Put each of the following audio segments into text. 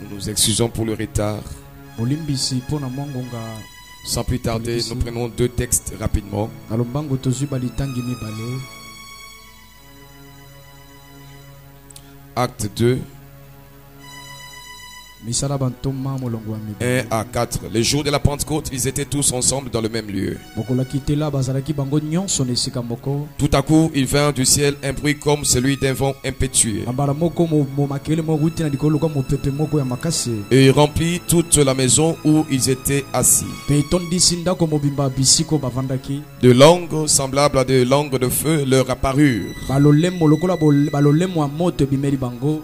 Nous nous excusons pour le retard. Sans plus tarder, nous prenons deux textes rapidement. Acte 2. 1 à 4. Les jours de la Pentecôte, ils étaient tous ensemble dans le même lieu. Tout à coup, il vint du ciel un bruit comme celui d'un vent impétueux. Et il remplit toute la maison où ils étaient assis. De langues semblables à des langues de feu leur apparurent,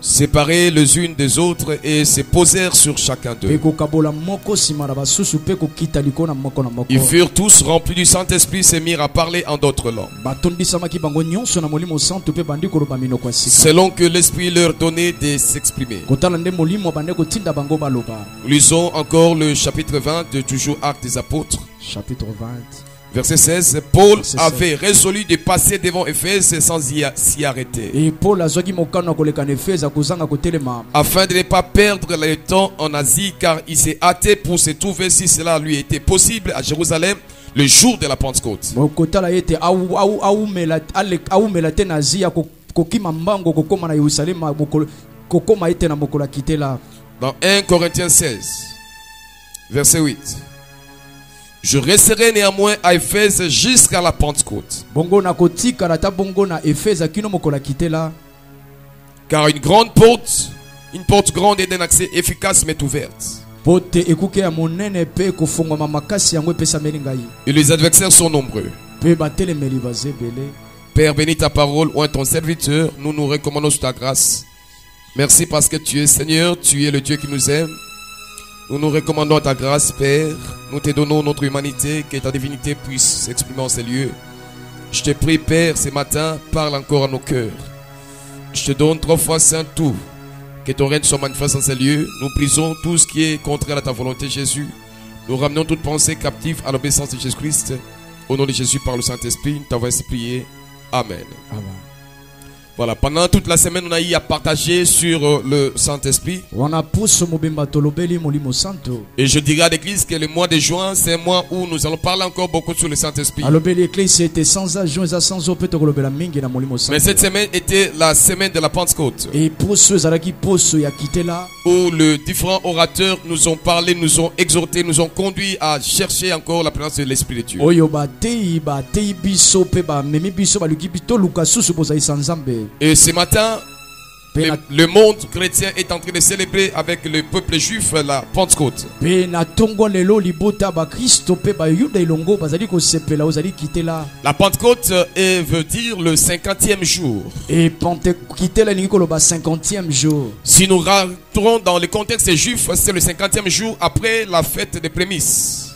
séparées les unes des autres, et se posèrent sur chacun d'eux. Ils furent tous remplis du Saint-Esprit, se mirent à parler en d'autres langues, selon que l'Esprit leur donnait de s'exprimer. Lisons encore le chapitre 20 de toujours Actes des Apôtres. Chapitre 20. Verset 16, Paul avait résolu de passer devant Éphèse sans s'y arrêter, afin de ne pas perdre le temps en Asie, car il s'est hâté pour se trouver, si cela lui était possible, à Jérusalem le jour de la Pentecôte. Dans 1 Corinthiens 16, verset 8. Je resterai néanmoins à Éphèse jusqu'à la Pentecôte, car une porte grande et d'un accès efficace m'est ouverte, et les adversaires sont nombreux. Père, bénis ta parole, oint ton serviteur, nous nous recommandons sous ta grâce. Merci parce que tu es Seigneur, tu es le Dieu qui nous aime. Nous nous recommandons à ta grâce, Père. Nous te donnons notre humanité, que ta divinité puisse s'exprimer en ces lieux. Je te prie, Père, ce matin, parle encore à nos cœurs. Je te donne 3 fois saint tout, que ton règne soit manifeste en ces lieux. Nous brisons tout ce qui est contraire à ta volonté, Jésus. Nous ramenons toute pensée captive à l'obéissance de Jésus-Christ. Au nom de Jésus, par le Saint-Esprit, nous t'avons ainsi prié. Amen. Amen. Voilà, pendant toute la semaine, on a eu à partager sur le Saint-Esprit. Et je dirais à l'église que le mois de juin, c'est un mois où nous allons parler encore beaucoup sur le Saint-Esprit. Mais cette semaine était la semaine de la Pentecôte, où les différents orateurs nous ont parlé, nous ont exhortés, nous ont conduits à chercher encore la présence de l'Esprit de Dieu. Et ce matin, le monde chrétien est en train de célébrer avec le peuple juif la Pentecôte. La Pentecôte veut dire le 50e jour. Si nous rentrons dans le contexte juif, c'est le 50e jour après la fête des prémices.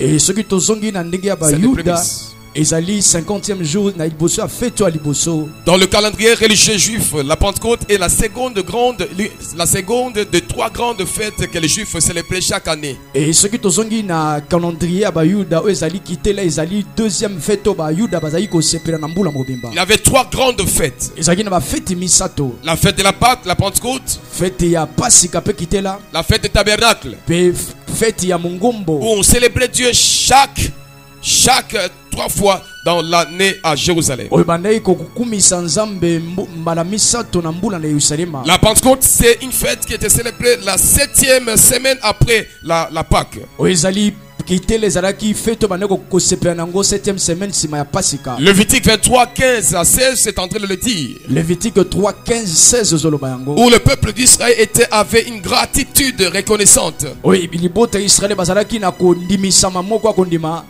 Ezali 50e jour na liboso a fête à liboso. Dans le calendrier religieux juif, la Pentecôte est la seconde de 3 grandes fêtes que les Juifs célébraient chaque année. Et ce qui tozongi na calendrier ba Yuda ezali kitela ezali deuxième fête ba Yuda bazali ko sepela na mbula mobimba. Il y avait 3 grandes fêtes. Ezali na ba fête misato. La fête de la Pâque, la Pentecôte. Fête ya Pasika pe kitela. La fête du tabernacle. Pe fête ya Mungombo. Où on célébrait Dieu chaque 3 fois dans l'année à Jérusalem. La Pentecôte, c'est une fête qui était célébrée la 7e semaine après la Pâque. Lévitique 23, 15 à 16, c'est en train de le dire. Lévitique 3, 15, 16, où le peuple d'Israël avait une gratitude reconnaissante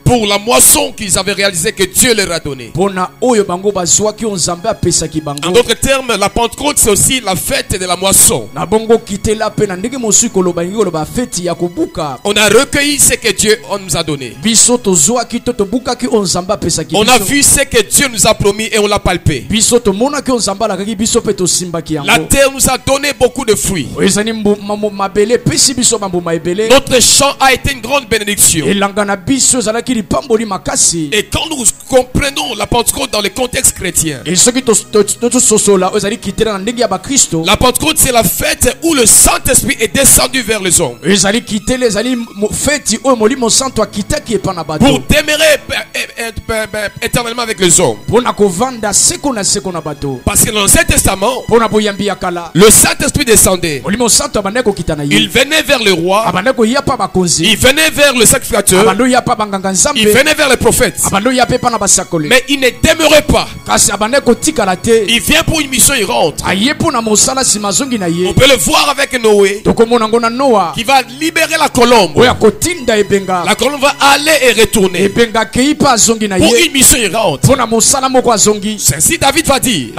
pour la moisson qu'ils avaient réalisée que Dieu leur a donnée. En d'autres termes, la Pentecôte, c'est aussi la fête de la moisson. On a recueilli ce que Dieu on nous a donné. On a vu ce que Dieu nous a promis et on l'a palpé. La terre nous a donné beaucoup de fruits. Notre champ a été une grande bénédiction. Et quand nous comprenons la Pentecôte dans le contexte chrétien, la Pentecôte c'est la fête où le Saint-Esprit est descendu vers les hommes pour demeurer éternellement avec les hommes. Parce que dans l'Ancien Testament, le Saint-Esprit descendait. Il venait vers le roi, il venait vers le sacrificateur, il venait vers les prophètes. Mais il ne demeurait pas. Il vient pour une mission errante. On peut le voir avec Noé, qui va libérer la colombe. La colombe va aller et retourner pour une mission errante. C'est ainsi David va dire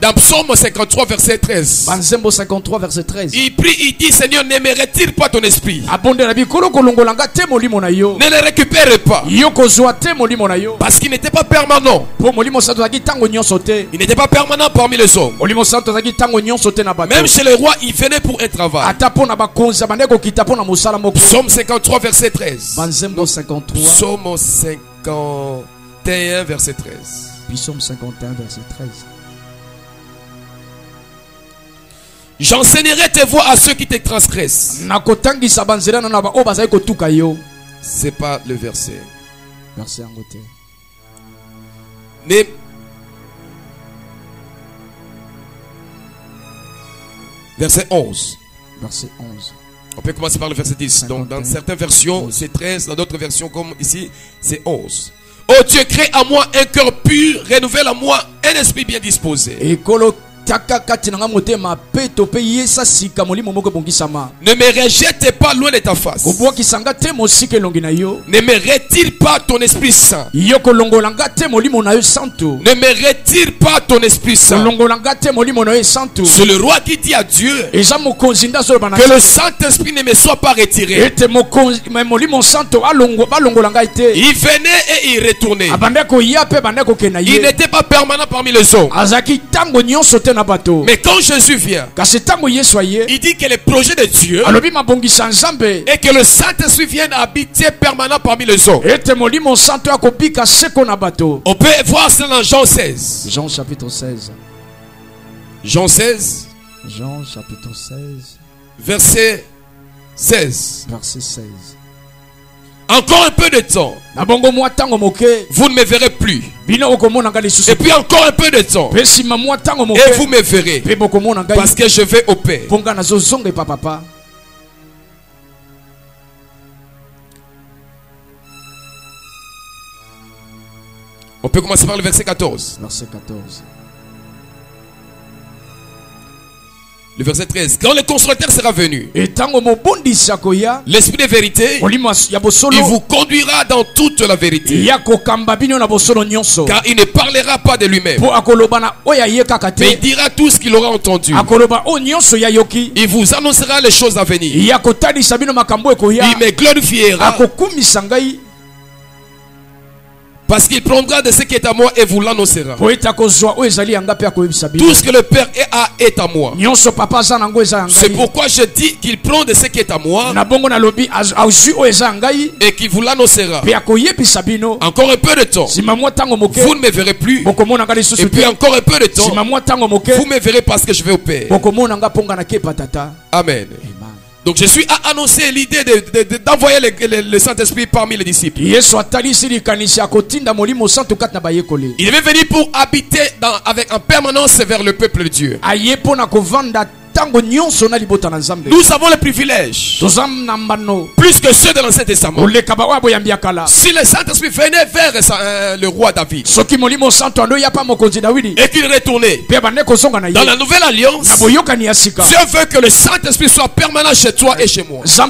dans Psaume 53 verset 13. Il prie, il dit: Seigneur, n'aimerait-il pas ton esprit? Ne le récupère pas. Parce qu'il n'était pas permanent. Il n'était pas permanent parmi les hommes. Même chez les rois, il venait pour un travail. Psaume 53 verset 13. Psaume 51 verset 13. Psaume 51 verset 13. J'enseignerai tes voies à ceux qui te transgressent. C'est pas le verset. Mais verset 11. Verset 11. On peut commencer par le verset 10. 51. Donc dans certaines versions c'est 13, dans d'autres versions comme ici c'est 11. Oh Dieu, crée à moi un cœur pur, renouvelle à moi un esprit bien disposé. Ne me rejette pas loin de ta face. Ne me retire pas ton esprit saint. Ne me retire pas ton esprit saint. C'est le roi qui dit à Dieu que le Saint-Esprit ne me soit pas retiré. Il venait et il retournait. Il n'était pas permanent parmi les hommes. Mais quand Jésus vient, il dit que le projet de Dieu est que le Saint-Esprit vienne habiter permanent parmi les hommes. On peut voir ça dans Jean 16. Jean chapitre 16. Jean 16. Jean chapitre 16. Verset 16. Verset 16. Encore un peu de temps, vous ne me verrez plus. Et puis encore un peu de temps, et vous me verrez, parce que je vais au Père. On peut commencer par le verset 14. Verset 14. Le verset 13. Quand le consolateur sera venu, l'esprit de vérité, il vous conduira dans toute la vérité. Car il ne parlera pas de lui-même, mais il dira tout ce qu'il aura entendu. Il vous annoncera les choses à venir. Il me glorifiera, parce qu'il prendra de ce qui est à moi et vous l'annoncera. Tout ce que le Père est à moi. C'est pourquoi je dis qu'il prend de ce qui est à moi et qu'il vous l'annoncera. Encore un peu de temps, vous ne me verrez plus. Et puis encore un peu de temps, vous me verrez parce que je vais au Père. Amen. Donc je suis à annoncer l'idée d'envoyer le Saint-Esprit parmi les disciples. Il devait venir pour habiter en permanence vers le peuple de Dieu. Nous avons le privilège, plus que ceux de l'Ancien Testament. Si le Saint-Esprit venait vers le roi David et qu'il retournait dans la nouvelle alliance, Dieu veut que le Saint-Esprit soit permanent chez toi et chez moi. Et je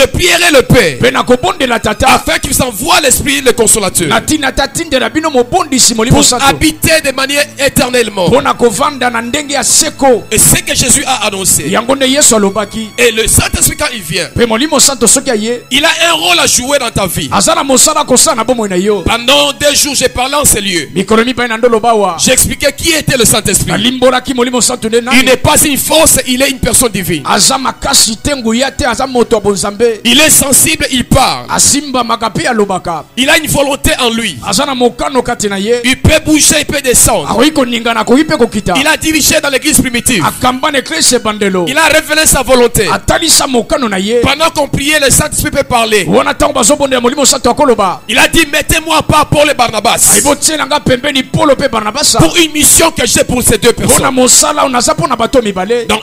prierai le Père afin qu'il vous envoie l'Esprit, le consolateur, pour habiter de manière éternelle naturellement. Pona kovanda na ndenge ya seko. Et ce que Jésus a annoncé. Yango nde Yesu alobaki. Et le Saint-Esprit quand il vient, Pe Molimo Santo soki aye. il a un rôle à jouer dans ta vie. Azana mosala kosala na bomoi na yo. Pendant 2 jours, j'ai parlé en ces lieux. Mikolo mibale na ndolo bawa. J'expliquais qui était le Saint-Esprit. Alimbolaki Molimo Santo nde nani. Il n'est pas une force, il est une personne divine. Aza makasi tengu yate aza moto bonzambe. Il est sensible, il parle. Asimba makapi alobaka. Il a une volonté en lui. Azana mokano kati na ye. Il peut bouger, il peut descendre. Akoiko ningana ko ipe ko kita. Il a dirigé dans l'église primitive. Akambane eklese bandelo. Il a révélé sa volonté. Atalisa mokano na ye. Pendant qu'on priait, le Saint-Esprit peut parler. Wana tango bazobonde Molimo Santo akoloba. Il a dit, mettez-moi à part Paul et Barnabas Aibo tiena nga pembeni Paulo pe Barnabasa. pour une mission que j'ai pour ces 2 Bona personnes. mosala onaza pona bato mibale. Dans 1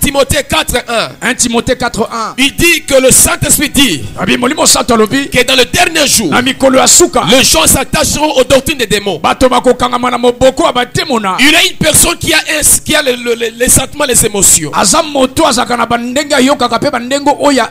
Timothée 4:1, 1 Timothée 4:1. il dit que le Saint-Esprit dit Abi Molimo Santo alobi. que dans le dernier jour, Na mikolo ya suka. les gens s'attacheront aux doctrines des démons. Bato bakokangama na moboko abatemona. Il est une personne qui a les sentiments, les émotions. Aza moto azaka na bandenge ayokaka pe bandengo oya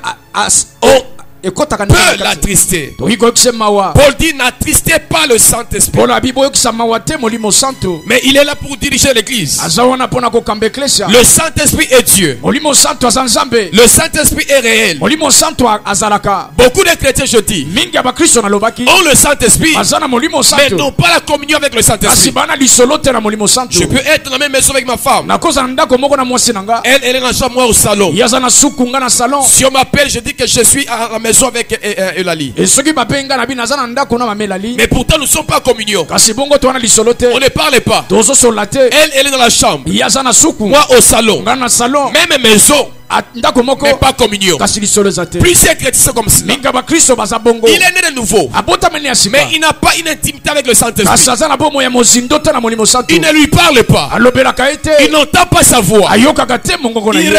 ekotaka Peut l'attrister. toyiko yokisa mawa. Paul dit, n'attristez pas le Saint-Esprit. Paul abibo yokisa mawa te Molimo Santo. Mais il est là pour diriger l'église. Aza wana pona kokamba eklesia. Le Saint-Esprit est Dieu. Molimo Santo aza nzambe. Le Saint-Esprit est réel. Molimo Santo azalaka. Beaucoup de chrétiens, je dis, Mingi abakristo nalobaki. ont le Saint-Esprit, Aza na Molimo mais Santo. n'ont pas la communion avec le Kasi Saint-Esprit. bana lisolo te na Molimo Santo. Je peux être dans la même maison avec ma femme. Nakoza na ndako moko na mwasi nanga. Elle est dans la chambre, moi au salon. Yaza na suku nga na salon. Si on m'appelle, je dis que je suis à la maison avec Eulalie. Et soki bapenga na bina na ndako na mamelali. Mais pourtant, nous ne sommes pas en communion. Kasi bongo to wana lisolo te. On ne parle pas. Tozo solate. Elle est dans la chambre. Yaza na suku. Moi au salon. Nga na salon. Même maison, Ndako moko. mais pas communion. Kasi lisolo zate. Plusieurs chrétiens sont comme cela. Minga bakristo baza bongo. Il est né de nouveau. Abota meni ya sika. Mais il n'a pas une intimité avec le Saint-Esprit. Kasi aza na bomo ya mozindo te na Molimo Santo. Il ne lui parle pas. Alobelaka ete. Il n'entend pas sa voix. Ayokaka te mongoko na Il ye. ne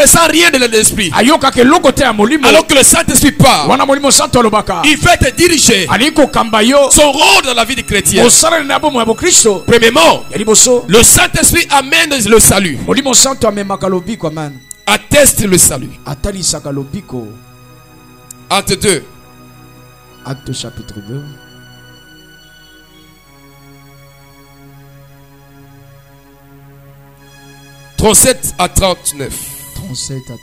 ressent rien de l'esprit. Ayokaka eloko te ya molimo. Alors que le Saint-Esprit parle. Wana Molimo Santo alobaka. Il fait te diriger. Ali kokamba yo. Son rôle dans la vie du chrétien. Osala na bomo ya bokristo. Premièrement, Ya liboso. le Saint-Esprit amène le salut. Molimo Santo amemaka lobiko man. Atteste le salut. Atalisaka lobiko. Acte 2. Acte chapitre 2. « 37 à 39. 37 à 39.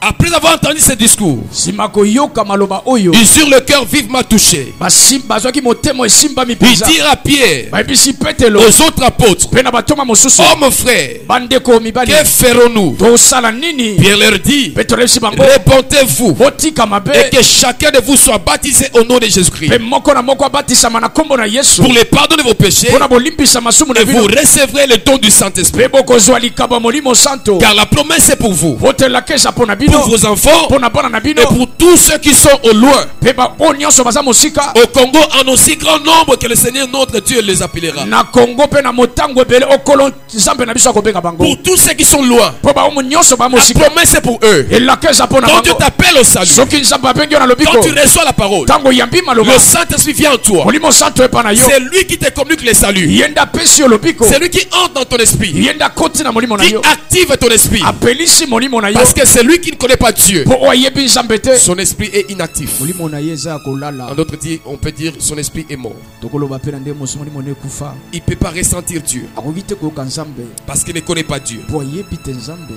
Après avoir entendu ce discours, Simako yoka maloba oyo. il sur le cœur vivement touché. Basimba zwaki motemo esimba Il mipiza. dit à Pierre, Baibisi petelo. aux autres apôtres, Pena batoma mosusu. « Oh mon frère, Bandeko mibali. que ferons-nous » Tosala nini? Pierre leur dit, Petro lesi bango. répondez-vous Botika mabe. et que chacun de vous soit baptisé au nom de Jésus-Christ Pe moko na moko abatisama na kombo na Yesu. pour le pardon de vos péchés, Pona bolimpisa masumu na et vous bino. recevrez le don du Saint-Esprit. Pe boko zwa likaba Molimo Santo. Car la promesse est pour vous, Botela kesha pona pour bino. vos enfants Pona bana na bino. et pour tous ceux qui sont au loin. Pe ba onyoso baza mosika. Au Congo, en aussi grand nombre que le Seigneur notre Dieu les appellera. Na Congo pe na motango ebele okolo nzambe na biso akobenga bango. Pour tous ceux qui sont loin, Po ba omo nyonso ba la mosika. promesse est pour eux. Elakeza pona Quand Dieu bango. t'appelle au salut, Soki nzambe abengi yo na lobiko. quand tu reçois la parole, Tango yambi maloba. le Saint-Esprit vient en toi. Molimo Santo epa na yo. C'est lui qui te communique le salut. Yenda pesi yo lobiko. C'est lui qui entre dans ton esprit, Yenda koti na molimo na qui yo. active ton esprit. Apelisi molimo na yo. Parce que c'est lui qui ne connaît pas Dieu. Po oyebi nzambe te. Son esprit est inactif. Molimo na ye eza kolala. En d'autres termes, on peut dire son esprit est mort. Tokoloba pe na nde mosu molimo ne kufa. Il ne peut pas ressentir Dieu Akoki te koyoka nzambe. parce qu'il ne connaît pas Dieu. Po ayebi te nzambe.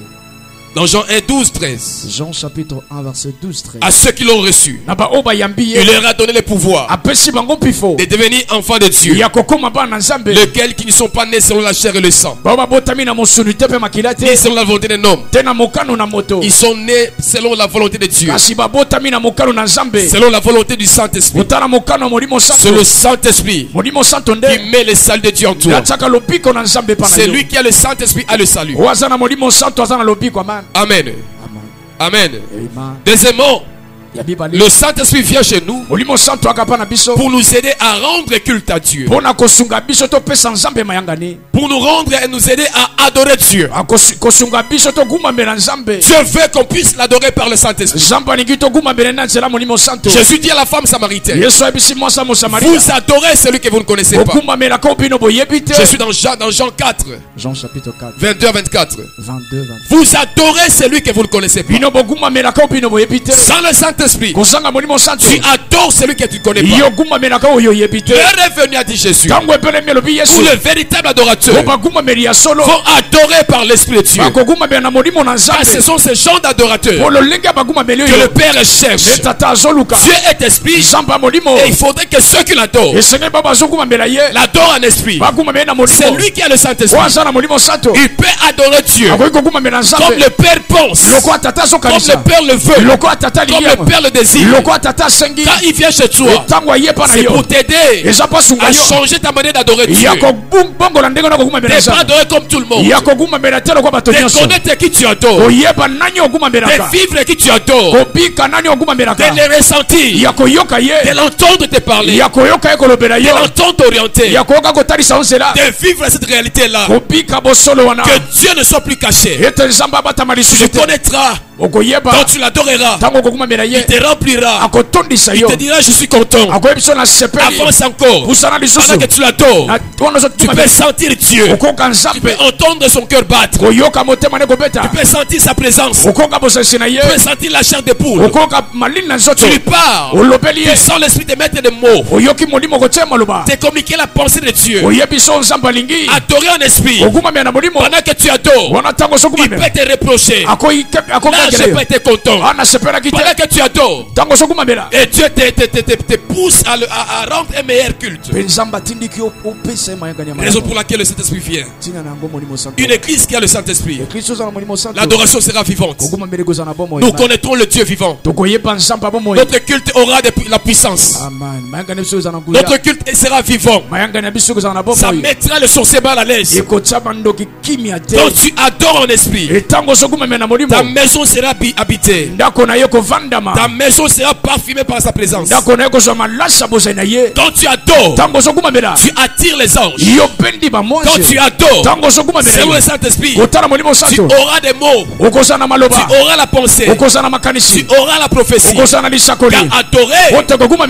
Dans Jean 1, 12, 13, Jean chapitre 1 verset 12 13. à ceux qui l'ont reçu, Na ba oba yambi il ye. leur a donné le pouvoir Apesi bango pifo. de devenir enfants de Dieu, Ya kokoma bana nzambe. lesquels qui ne sont pas nés selon la chair et le sang, Ba ba botami na mosuni te pe makila ni te. selon la volonté d'un homme. Te na mokano na moto. Ils sont nés selon la volonté de Dieu, Kasi ba botami na mokano na nzambe. selon la volonté du Saint-Esprit. Botana mokano molimo C'est santo. le Saint-Esprit Molimo santo nde. qui met le salut de Dieu en toi. Yataka lobiko na nzambe pa na C'est yo. lui qui a le Saint-Esprit, a le salut. Waza na molimo santo aza na lobiko amen. Amen. Amen. Amen. Amen. Deuxièmement, Ya bibali. le Saint-Esprit vient chez nous Molimo santo akapa na biso. pour nous aider à rendre culte à Dieu, Pona kosunga biso to pesa nzambe mayangani. pour nous rendre et nous aider à adorer Dieu. Kosunga biso to gumambela nzambe. Dieu veut qu'on puisse l'adorer par le Saint-Esprit. Nzambe alingi to gumambela na nzela molimo santo. Jésus dit à la femme samaritaine, Yesu abisi mwasa mo Samaria. vous adorez celui que vous ne connaissez pas. Gumambela ko bino boyebi te. Je suis dans Jean 4, Jean chapitre 4 22 à 24. 22 23. Vous adorez celui que vous ne connaissez pas. Bino bogumambela ko bino boyebi te. Sans le Saint-Esprit, Saint-Esprit, tu adores celui que tu ne connais pas. L'heure est venue, a dit Jésus, où le véritable adorateur vont adorer par l'Esprit de Dieu. Ah, ce sont ces gens d'adorateurs que le Père cherche. Dieu est esprit et il faudrait que ceux qui l'adorent l'adorent en esprit. C'est lui qui a le Saint-Esprit. Il peut adorer Dieu comme le Père pense, comme le Père le veut, comme le Père le désire. Quand il vient chez toi, c'est pour t'aider à changer ta manière d'adorer Dieu. T'es pas adoré comme tout le monde. De connaître qui tu adores, de vivre qui tu adores, de les ressentir, de l'entendre te parler, de l'entendre t'orienter, de vivre cette réalité-là. Que Dieu ne soit plus caché. Tu connaîtras. Quand tu l'adoreras, il te remplira. Il te dira je suis content. Avance encore. Pendant que tu l'adores, tu peux sentir Dieu. Tu peux entendre son cœur battre. Tu peux sentir sa présence. Tu peux sentir la chair des poules. Tu lui parles. Tu sens l'esprit te mettre des mots. Te communiquer la pensée de Dieu. Adorer en esprit. Pendant que tu adores, il peut te reprocher. Là, je peux être content. Pendant que tu adores, et Dieu te pousse à rendre un meilleur culte. Raison pour laquelle le Saint-Esprit vient. Une église qui a le Saint-Esprit, l'adoration sera vivante. Nous connaîtrons le Dieu vivant. Notre culte aura de la puissance. Notre culte sera vivant. Ça mettra le sorcier mal à l'aise. Donc tu adores en esprit. Ta maison sera habitée. Ta maison sera parfumée par sa présence. Quand tu adores, tu attires les anges. Quand tu adores, selon le Saint-Esprit, tu auras des mots, tu auras la pensée, tu auras la prophétie. Car adorer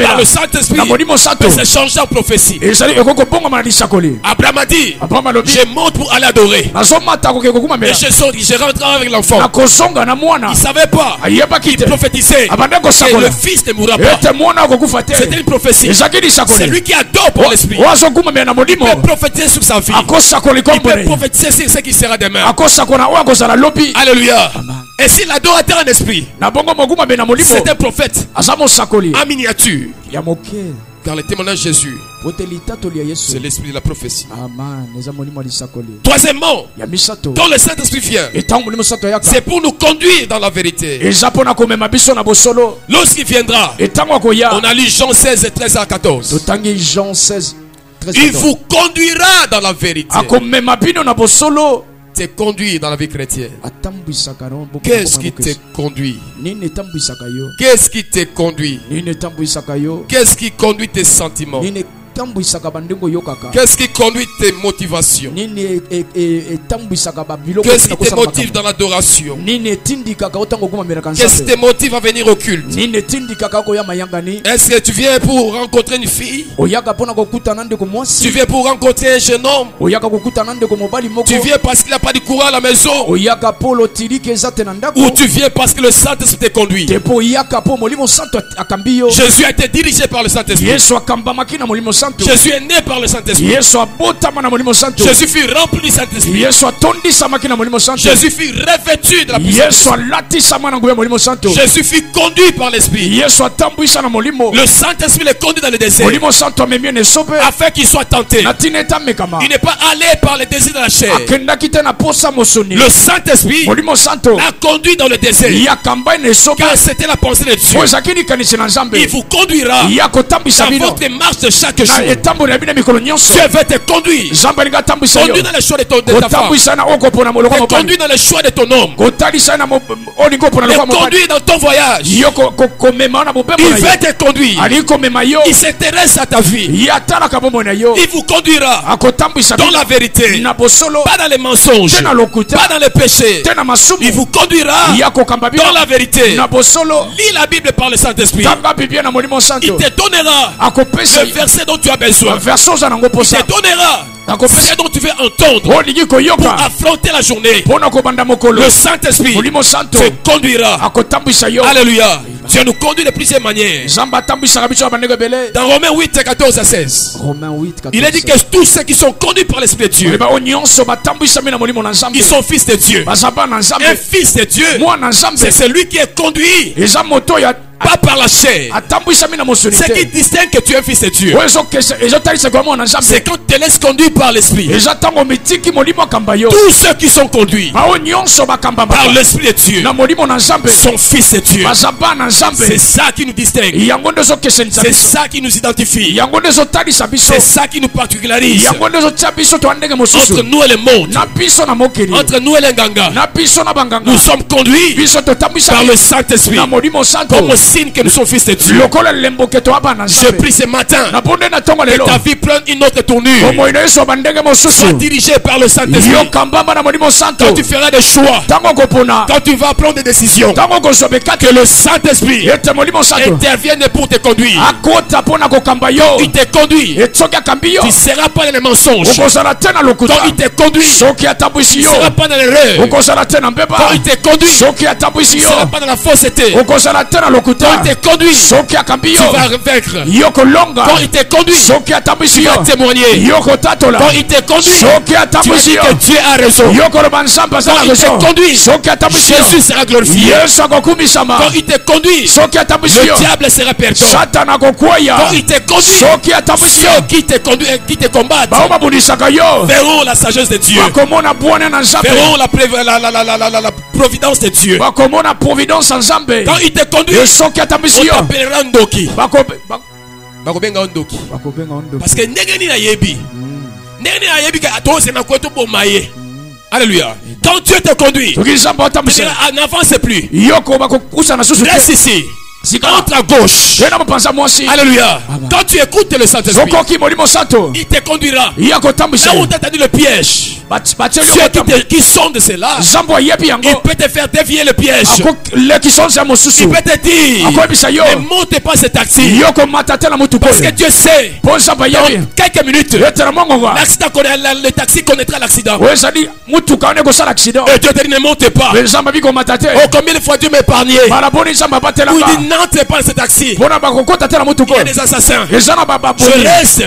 par le Saint-Esprit peut se changer en prophétie. Abraham a dit, je monte pour aller adorer. Et je rentre avec l'enfant. Il ne savait pas. Il prophétisait que le fils ne mourra pas. C'était une prophétie. C'est lui qui adore pour l'esprit. Il peut prophétiser sur sa vie. Il peut prophétiser sur ce qui sera demain. Alléluia. Et s'il adorateur en esprit, c'est un prophète en miniature. Car le témoignage de Jésus, c'est l'esprit de la prophétie. Troisièmement, quand le Saint-Esprit vient, c'est pour nous conduire dans la vérité. Lorsqu'il viendra, on a lu Jean 16, 13 à 14. Il vous conduira dans la vérité. Te conduire dans la vie chrétienne. Qu'est-ce qui te conduit? Qu'est-ce qui te conduit? Qu'est-ce qui conduit tes sentiments? Qu'est-ce qui conduit tes motivations? Qu'est-ce qui te motive dans l'adoration? Qu'est-ce qui te motive à venir au culte? Est-ce que tu viens pour rencontrer une fille? Tu viens pour rencontrer un jeune homme? Tu viens parce qu'il n'a pas de courant à la maison? Ou tu viens parce que le Saint-Esprit te conduit? Jésus a été dirigé par le Saint-Esprit. Jésus est né par le Saint-Esprit. Jésus fut rempli du Saint-Esprit. Jésus fut revêtu de la puissance. Jésus fut conduit par l'Esprit. Le Saint-Esprit le conduit dans le désert afin qu'il soit tenté. Il n'est pas allé par les désirs de la chair. Le Saint-Esprit l'a conduit dans le désert car c'était la pensée de Dieu. Il vous conduira dans votre marche de chaque jour. Dieu veut te conduire. Conduis dans les choix de ta femme. Conduis dans les choix de ton homme. Conduis dans ton voyage. Il veut te conduire. Il s'intéresse à ta vie. Il vous conduira dans la vérité, pas dans les mensonges, pas dans les péchés. Il vous conduira dans la vérité. Lis la Bible par le Saint-Esprit. Il te donnera le verset dont tu as besoin. Il te donnera ce dont tu veux entendre pour affronter la journée. Le Saint-Esprit te conduira. Alléluia. Dieu nous conduit de plusieurs manières. Dans Romains 8, 14 à 16, il est dit que tous ceux qui sont conduits par l'Esprit de Dieu, ils sont fils de Dieu. Un fils de Dieu, c'est celui qui est conduit pas par la chair. Ce qui distingue que tu es un fils de Dieu, c'est quand tu te laisses conduire par l'Esprit. Tous ceux qui sont conduits par l'Esprit de Dieu sont fils de Dieu. C'est ça qui nous distingue. C'est ça qui nous identifie. C'est ça qui nous particularise entre nous et le monde, entre nous et les Nganga. Nous sommes conduits par le Saint-Esprit comme signe que nous sommes fils de Dieu. Je prie ce matin que ta vie prenne une autre tournure. Sois dirigé par le Saint-Esprit. Quand tu feras des choix, quand tu vas prendre des décisions, que le Saint-Esprit intervienne pour te conduire. Quand il te conduit, tu ne seras pas dans les mensonges. Quand il te conduit, tu ne seras pas dans l'erreur. Quand il te conduit, tu ne seras pas dans la fausseté. Quand il te conduit, tu vas vaincre. Quand il te conduit, tu vas témoigner. Quand il te conduit, tu vas dire que Dieu a raison. Quand il te conduit, Jésus sera glorifié. Quand il te conduit, le diable sera perdu. Quand il te conduit, ceux qui te combattent verront la sagesse de Dieu, verront la providence de Dieu. Quand il te conduit, on t'appellera Ndoki. Parce que Negeni na yebi. Negeni na yebi ka atose na kweto bomaye. Alléluia. Quand Dieu te conduit, n'avance plus. Reste ici. Entre à gauche. Alléluia. Quand tu écoutes le Saint-Esprit, il te conduira. Là où tu as dit le piège, ceux qui sont de cela, il peut te faire dévier le piège. Il peut te dire, ne monte pas ce taxi. Parce que Dieu sait, dans quelques minutes, le taxi connaîtra l'accident. Et Dieu te dit, ne monte pas. Oh, combien de fois Dieu m'a épargné. N'entrez pas dans ce taxi. Il y a des assassins. Je reste.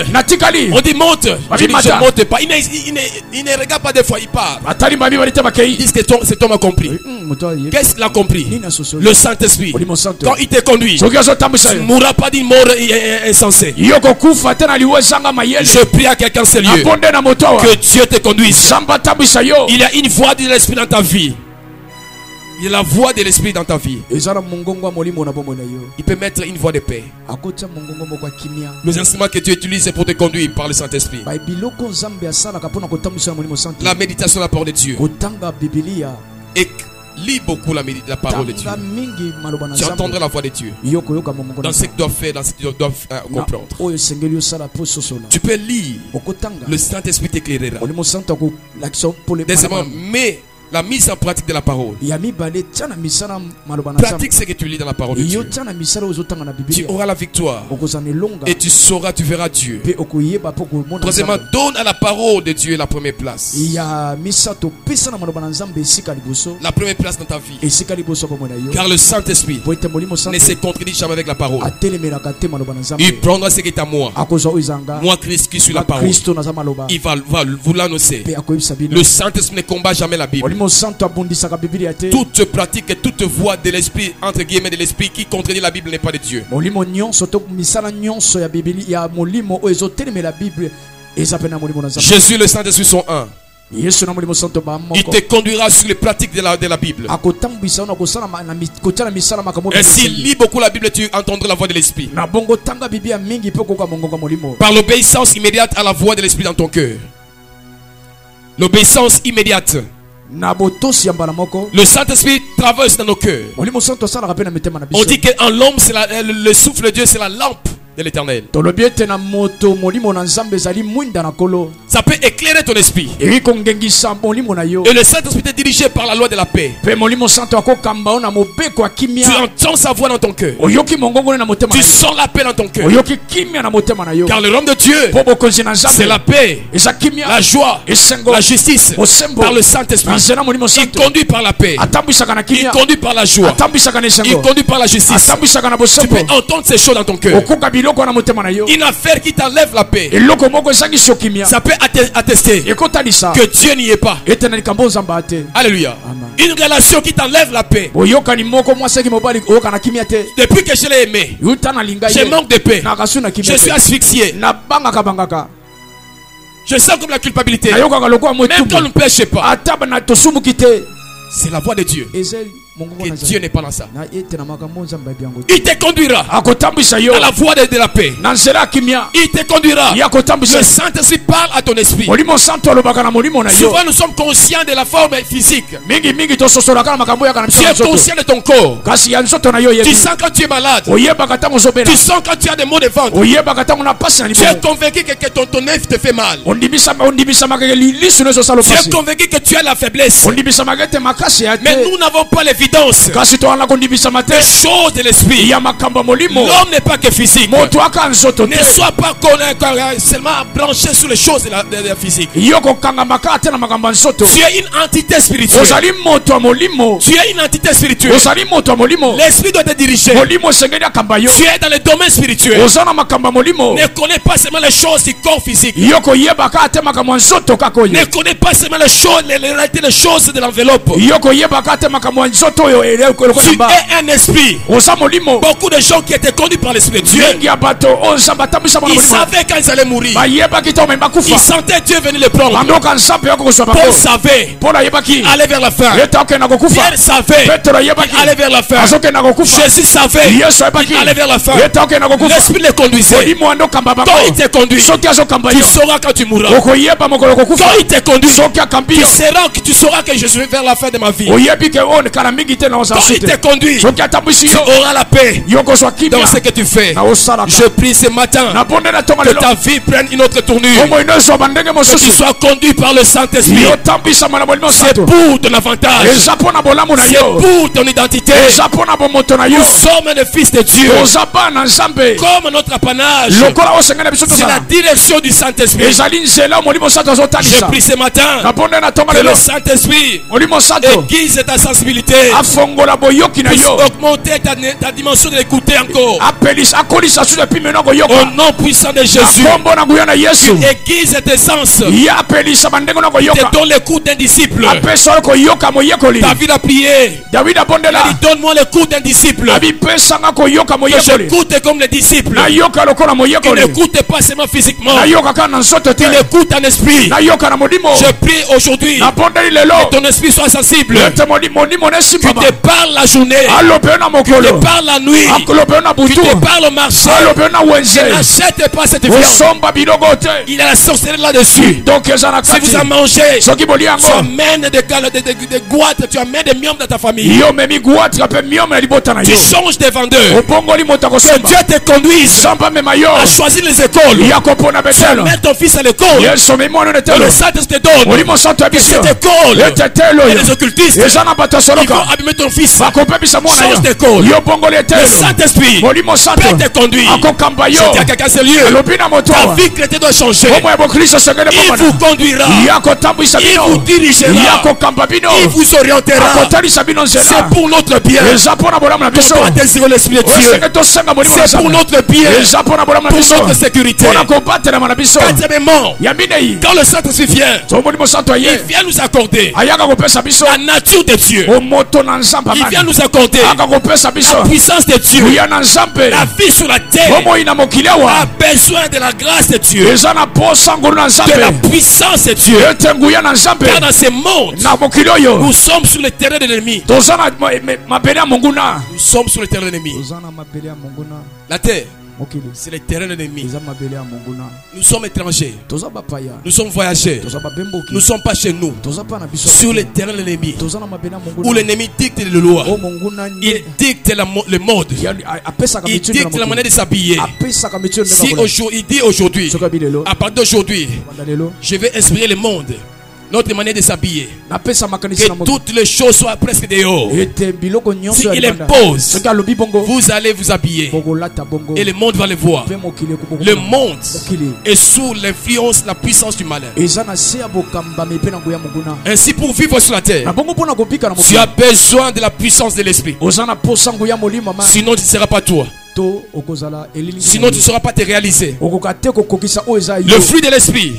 On dit monte. Je dis je monte pas. Il ne regarde pas des fois, il part. Ils disent que cet homme a compris. Qu'est-ce qu'il a compris? Le Saint-Esprit. Quand il te conduit, tu ne mourras pas d'une mort insensée. Je prie à quelqu'un sérieux que Dieu te conduise. Il y a une voix de l'Esprit dans ta vie. Il y a la voix de l'Esprit dans ta vie. Il peut mettre une voix de paix. Les instruments que tu utilises, c'est pour te conduire par le Saint-Esprit. La méditation de la parole de Dieu. Et lis beaucoup la parole de Dieu. Tu entendras la voix de Dieu dans ce que tu dois faire, dans ce que tu dois comprendre. Tu peux lire. Le Saint-Esprit t'éclairera. Deuxièmement, mais la mise en pratique de la parole. Pratique ce que tu lis dans la parole de Dieu. Tu auras la victoire. Et tu sauras, tu verras Dieu. Troisièmement, donne à la parole de Dieu la première place. La première place dans ta vie. Car le Saint-Esprit ne se contredit jamais avec la parole. Il prendra ce qui est à moi. Moi, Christ, qui suis la parole. Il va vous l'annoncer. Le Saint-Esprit ne combat jamais la Bible. Toute pratique et toute voix de l'esprit, entre guillemets de l'esprit, qui contredit la Bible n'est pas de Dieu. Jésus, le Saint-Esprit sont un. Il te conduira sur les pratiques de la Bible. Et s'il lit beaucoup la Bible, tu entendras la voix de l'esprit. Par l'obéissance immédiate à la voix de l'esprit dans ton cœur. L'obéissance immédiate. Le Saint-Esprit traverse dans nos cœurs. On dit qu'en l'homme, le souffle de Dieu, c'est la lampe de l'Éternel. Ça peut éclairer ton esprit. Et le Saint-Esprit est dirigé par la loi de la paix. Tu entends sa voix dans ton cœur. Tu sens la paix dans ton cœur. Car le royaume de Dieu, c'est la paix, la joie, la justice par le Saint-Esprit. Il conduit par la paix. Il conduit par la joie. Il conduit par la justice. Tu peux entendre ces choses dans ton cœur. Une affaire qui t'enlève la paix, ça peut attester que Dieu n'y est pas. Alléluia. Une relation qui t'enlève la paix. Depuis que je l'ai aimé, je manque de paix. Je suis asphyxié. Je sens comme la culpabilité. Même quand on ne pêche pas. C'est la voix de Dieu. Que Dieu n'est pas dans ça. Il te conduira à la voie de la paix. Il te conduira. Le Saint-Esprit parle à ton esprit. Souvent nous sommes conscients de la forme physique. Tu es conscient de ton corps. Tu sens quand tu es malade. Tu sens quand tu as des maux de ventre. Tu es convaincu que ton œuf te fait mal. Tu es convaincu que tu as la faiblesse. Mais nous n'avons pas l'évidence des choses de l'esprit. L'homme n'est pas que physique. Ne sois pas seulement branché sur les choses de la physique. Tu es une entité spirituelle. Tu es une entité spirituelle. L'esprit doit te diriger. Tu es dans le domaine spirituel. Ne connais pas seulement les choses du corps physique. Ne connais pas seulement les choses, les choses de l'enveloppe. Tu es un esprit. Beaucoup de gens qui étaient conduits par l'esprit de Dieu, ils savaient quand ils allaient mourir. Ils sentaient Dieu venir les prendre. Paul savait qu'il allait vers la fin. Pierre savait qu'il allait vers la fin. Jésus savait qu'il allait vers la fin. L'esprit les conduisait. Quand il te conduit, tu sauras quand tu mourras. Quand il te conduit, tu sauras que je suis vers la fin de ma vie. Quand il te conduit, tu auras la paix dans ce que tu fais. Je prie ce matin que ta vie prenne une autre tournure, que tu sois conduit par le Saint-Esprit. C'est pour ton avantage, c'est pour ton identité. Nous sommes les fils de Dieu. Comme notre apanage, c'est la direction du Saint-Esprit. Je prie ce matin que le Saint-Esprit aiguise ta sensibilité, puisse augmenter ta dimension de l'écouter encore. Au nom puissant de Jésus, aiguise tes sens, te donne l'écoute d'un disciple. David a prié, il dit donne-moi l'écoute d'un disciple, que j'écoute comme les disciples, qui n'écoute pas seulement physiquement, qui l'écoute en esprit. Je prie aujourd'hui que ton esprit soit sensible, que te parle la journée, que te parle la nuit, que te parle au marché. N'achète pas cette viande. Il y a la sorcellerie là-dessus. Si vous en mangez, tu amènes des gouattes, tu amènes des miomes dans ta famille. Tu changes de vendeur. Que Dieu te conduise à choisir les écoles. Tu amènes ton fils à l'école. Le Saint-Esprit te donne que cette école et les occultistes, ils vont abîmer ton fils. Change d'école. Le Saint-Esprit peut te conduire. Je dis à quelqu'un ce lieu, ta vie chrétienne doit changer. Il vous conduira, il vous dirigera, il vous orientera. C'est pour notre bien. On doit désirer l'Esprit de Dieu. C'est pour notre bien, pour notre sécurité. Quatrièmement, quand le Saint-Esprit vient, il vient nous accorder la nature de Dieu. Il vient nous accorder la puissance de Dieu. La vie sur la terre a besoin de la grâce de Dieu, de la puissance de Dieu. Car dans ce monde, nous sommes sur le terrain de l'ennemi. Nous sommes sur le terrain de l'ennemi. La terre C'est le terrain de l'ennemi. Nous sommes étrangers. Nous sommes voyageurs. Nous ne sommes pas chez nous. Sur le terrain de l'ennemi. Où l'ennemi dicte les lois. Il dicte le mode. Il dicte la manière de s'habiller. Si il dit aujourd'hui, à partir d'aujourd'hui, je vais inspirer le monde. Notre manière de s'habiller. Que toutes les choses soient presque dehors. Si il impose, vous allez vous habiller. Et le monde va le voir. Le monde est sous l'influence, la puissance du malin. Ainsi, pour vivre sur la terre, tu as besoin de la puissance de l'esprit. Sinon, tu ne seras pas toi. Sinon tu ne sauras pas te réaliser. Le fruit de l'esprit,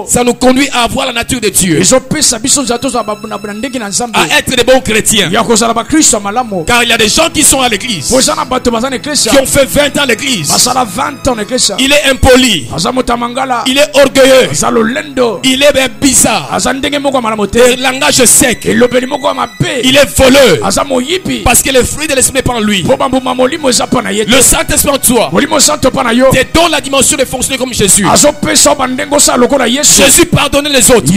ça nous conduit à avoir la nature de Dieu, à être des bons chrétiens. Car il y a des gens qui sont à l'église, qui ont fait 20 ans à l'église. Il est impoli, il est orgueilleux, il est bizarre, il langage sec, il est voleur. Parce que le fruit de l'esprit n'est pas en lui. Le Saint-Esprit en toi te donne la dimension de fonctionner comme Jésus. Jésus pardonnait les autres.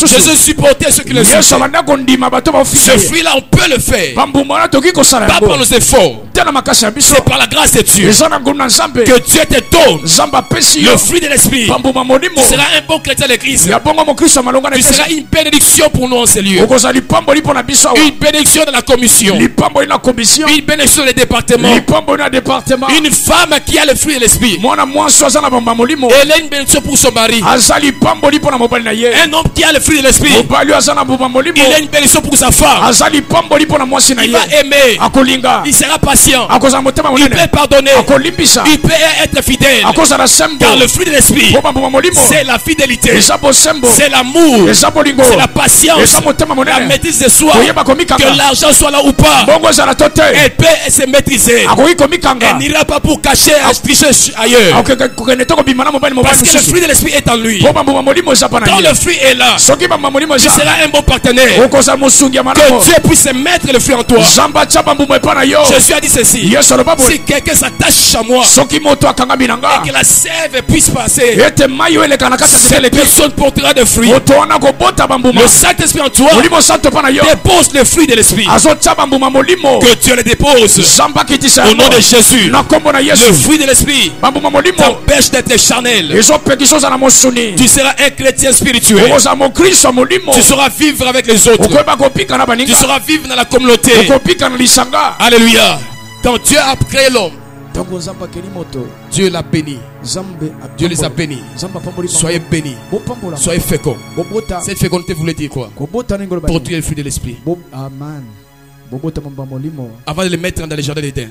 Jésus supportait ceux qui le faisaient. Ce fruit-là, on peut le faire. Pas par nos efforts. C'est par la grâce de Dieu que Dieu te donne le fruit de l'esprit. Tu seras un bon chrétien de l'église. Tu seras une bénédiction pour nous en ces lieux. Une bénédiction de la commission. Une bénédiction des départements. Une femme qui a le fruit de l'esprit, elle a une bénédiction pour son mari. Un homme qui a le fruit de l'esprit, il a une bénédiction pour sa femme. Il va aimer, il sera patient, il peut pardonner, il peut être fidèle. Car le fruit de l'esprit, c'est la fidélité, c'est l'amour, c'est la patience, la maîtrise de soi. Que l'argent soit là ou pas, elle peut se maîtriser. Elle n'ira pas pour cacher, tricher ailleurs. Parce que le fruit de l'esprit est en lui. Quand le fruit est là, tu seras un bon partenaire. Que Dieu puisse mettre le fruit en toi. Jésus a dit ceci: si quelqu'un s'attache à moi et que la sève puisse passer, cette personne portera de fruits. Le Saint-Esprit en toi dépose le fruit de l'esprit. Que Dieu le dépose au nom de Jésus. Le fruit de l'esprit t'empêche d'être charnel. Tu seras un chrétien spirituel. Tu sauras vivre avec les autres. Tu sauras vivre dans la communauté. Alléluia. Quand Dieu a créé l'homme, Dieu l'a béni. Dieu les a bénis. Soyez bénis. Soyez féconds. Cette fécondité voulait dire quoi? Porter le fruit de l'esprit. Amen. Avant de les mettre dans les jardins d'Éden,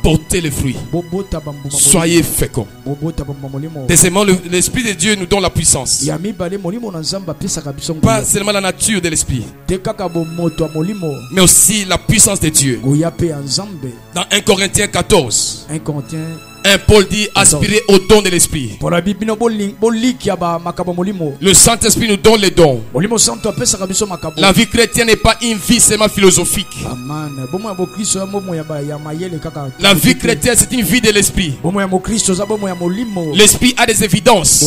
portez le fruit. Soyez féconds. Deuxièmement, l'Esprit de Dieu nous donne la puissance. Pas seulement la nature de l'Esprit, mais aussi la puissance de Dieu. Dans 1 Corinthiens 14, Paul dit aspirer au don de l'esprit. Le Saint-Esprit nous donne les dons. La vie chrétienne n'est pas une vie seulement philosophique. La vie chrétienne, c'est une vie de l'esprit. L'esprit a des évidences.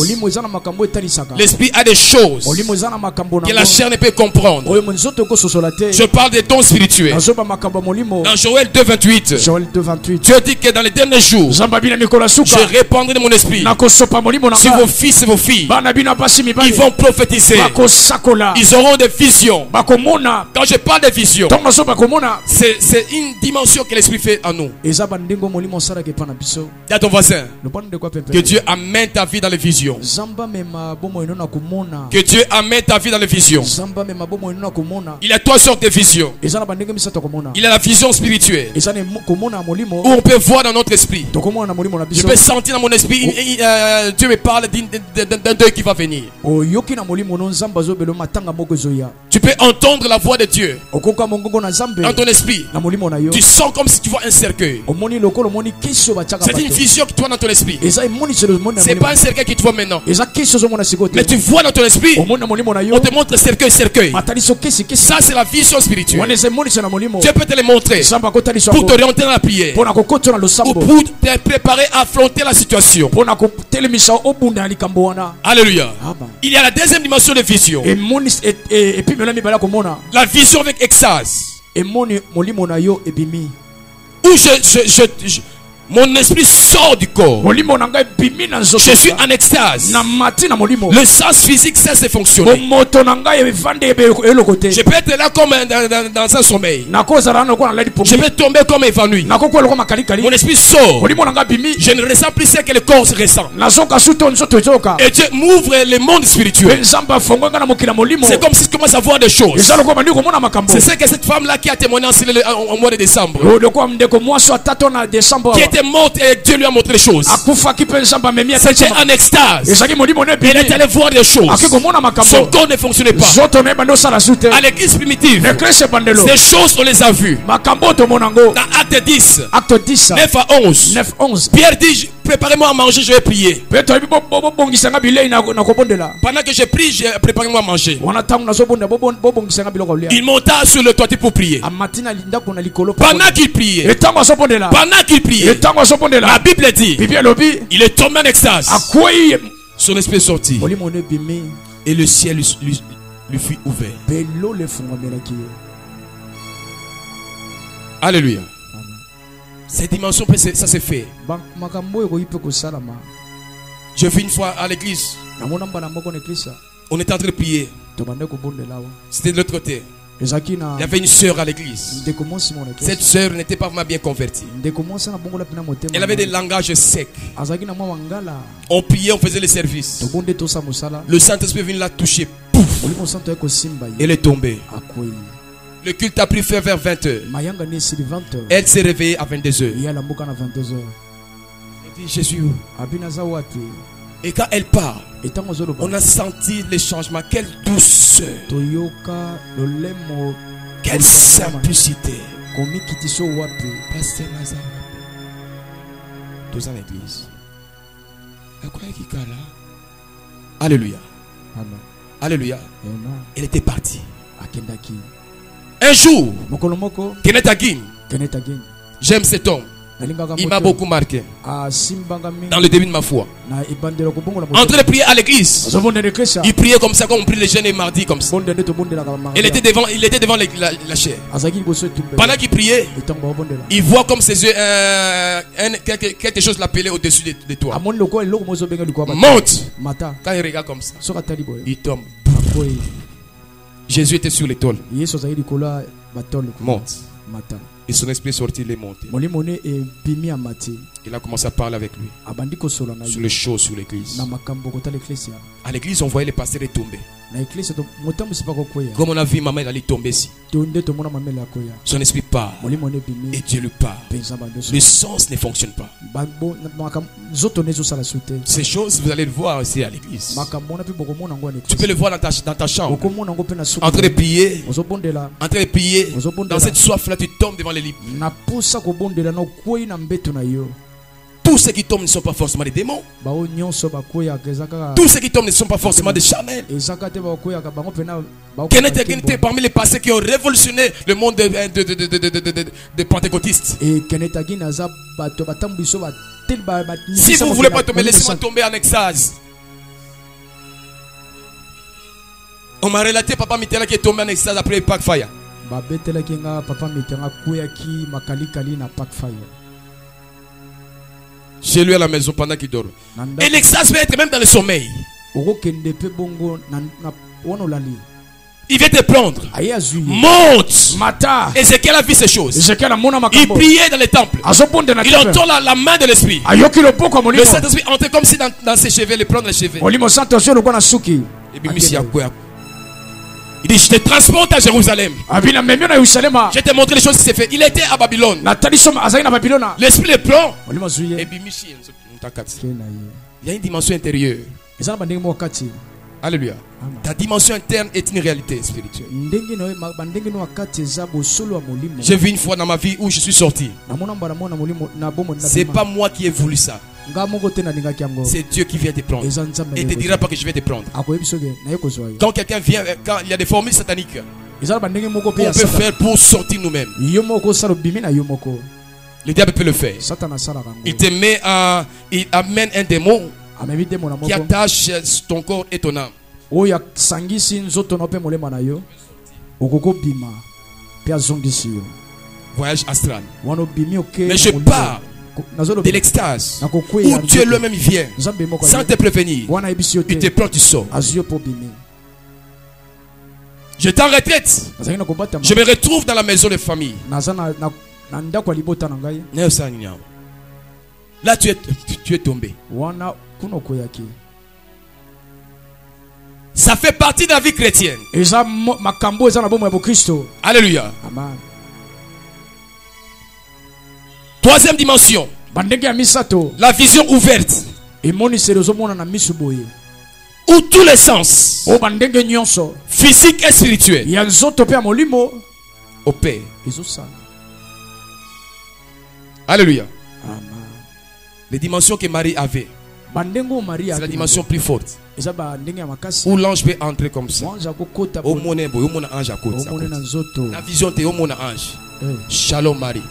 L'esprit a des choses que la chair ne peut comprendre. Je parle des dons spirituels. Dans Joël 2:28, Dieu dit que dans les derniers jours, je répandrai de mon esprit sur vos fils et vos filles. Ils vont prophétiser. Ils auront des visions. Quand je parle de visions, c'est une dimension que l'esprit fait en nous. Dis à ton voisin que Dieu amène ta vie dans les visions. Que Dieu amène ta vie dans les visions. Il y a trois sortes de visions. Il y a la vision spirituelle où on peut voir dans notre esprit. Je peux sentir dans mon esprit, Dieu me parle d'un deuil qui va venir. Tu peux entendre la voix de Dieu dans ton esprit. Tu sens comme si tu vois un cercueil. C'est une vision qui te voit dans ton esprit. C'est pas un cercueil qui te voit maintenant. Mais tu vois dans ton esprit, on te montre le cercueil. Ça c'est la vision spirituelle. Dieu peut te le montrer pour t'orienter dans la prière ou pour te préparer à affronter la situation. Alléluia. Il y a la deuxième dimension de vision. La vision avec extase. Où mon esprit sort du corps. Je suis en extase. Le sens physique cesse de fonctionner. Je peux être là comme dans un sommeil. Je peux tomber comme évanoui. Mon esprit sort. Je ne ressens plus ce que le corps ressent. Et Dieu m'ouvre le monde spirituel. C'est comme si je commence à voir des choses. C'est ce que cette femme-là qui a témoigné en mois de décembre, qui était morte et Dieu lui a montré les choses. C'était en extase. Il est allé voir des choses. Son corps ne fonctionnait pas. À l'église primitive, ces choses on les a vues. Dans Acte 10, 9 à 11, Pierre dit, préparez-moi à manger, je vais prier. Pendant que je prie, préparez-moi à manger. Il monta sur le toit pour prier. Pendant qu'il priait, la Bible dit, il est tombé en extase. Son esprit est sorti et le ciel lui fut ouvert. Alléluia. Cette dimension, ça s'est fait. Je fais une fois à l'église. On était en train de prier. C'était de l'autre côté. Il y avait une sœur à l'église. Cette sœur n'était pas vraiment bien convertie. Elle avait des langages secs. On priait, on faisait les services. Le Saint-Esprit vient la toucher. Pouf. Elle est tombée. Le culte a pris fin vers 20h. Elle s'est réveillée à 22h. Elle dit, Jésus. Et quand elle part, on a senti les changements. Quelle douceur. Quelle simplicité. Pasteur Nazar. Tous en église. Alléluia. Alléluia. Elle était partie. Un jour, Kenneth Hagin, j'aime cet homme. Il m'a beaucoup marqué dans le début de ma foi. En train de prier à l'église, il priait comme ça, comme on prie les jeûnes mardi comme ça. Il était devant la chair. Pendant qu'il priait, il voit comme ses yeux quelque chose l'appelait au-dessus de toi. Monte. Quand il regarde comme ça, il tombe. Jésus était sur l'étoile. Monte. Et son esprit est sorti, il est monté. Il a commencé à parler avec lui sur les choses, sur l'église. À l'église, on voyait les pasteurs tomber. Comme on a vu maman, elle allait tomber ici. Son esprit part et Dieu lui parle. Le sens ne fonctionne pas. Ces choses, vous allez le voir aussi à l'église. Tu peux le voir dans ta chambre. En train de prier. Dans cette soif-là, tu tombes devant les livres. Tous ceux qui tombent ne sont pas forcément des démons. Tous ceux qui tombent ne sont pas forcément des charnels. Kenneth Hagin était parmi les pasteurs qui ont révolutionné le monde des pentecôtistes. Si vous ne voulez pas tomber, laissez-moi tomber en extase. On m'a relaté Papa Mitterrand qui est tombé en extase après Pack Fire. Chez lui à la maison pendant qu'il dort. Et l'extase peut être même dans le sommeil. Il vient te prendre. Monte. Ézéchiel a vu ces choses. Il priait dans les temples. Il entend la main de l'esprit. Le Saint-Esprit entrait comme si dans ses cheveux, il prend les cheveux. Il dit, je te transporte à Jérusalem. Je t'ai montré les choses qui s'est fait. Il était à Babylone. L'esprit le prend. Et bimichi. Il y a une dimension intérieure. Alléluia. Ta dimension interne est une réalité spirituelle. J'ai vu une fois dans ma vie où je suis sorti. C'est pas moi qui ai voulu ça. C'est Dieu qui vient te prendre. Et ne te dira pas que je vais te prendre. Quand quelqu'un vient, quand il y a des formules sataniques, on peut faire pour sortir nous-mêmes. Le diable peut le faire. Il te met à, il amène un démon qui attache ton corps et ton âme. Voyage astral. Mais je pars de l'extase où Dieu lui-même vient sans te prévenir. Il te prend, tu sors. J'étais en retraite. Je me retrouve dans la maison de famille. Là tu es tombé. Ça fait partie de la vie chrétienne. Alléluia. Troisième dimension. La vision ouverte. Où tous les sens, physique et spirituel, opèrent. Alléluia. Les dimensions que Marie avait, c'est la dimension plus forte. Où l'ange peut entrer comme ça. Au monde ange à côté. La vision est au monde ange. Shalom Marie.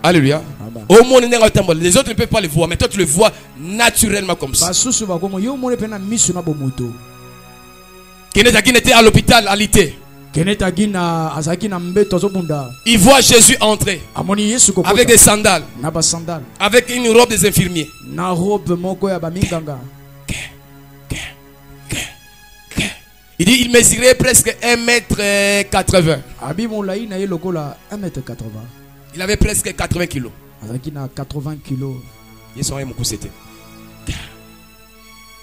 Alléluia. Au monde les autres ne peuvent pas le voir, mais toi tu le vois naturellement comme ça. Kenetagin était à l'hôpital à Lité. Il voit Jésus entrer avec des sandales, avec une robe des infirmiers. Il dit il mesurait presque 1m80. Il avait presque 80 kilos.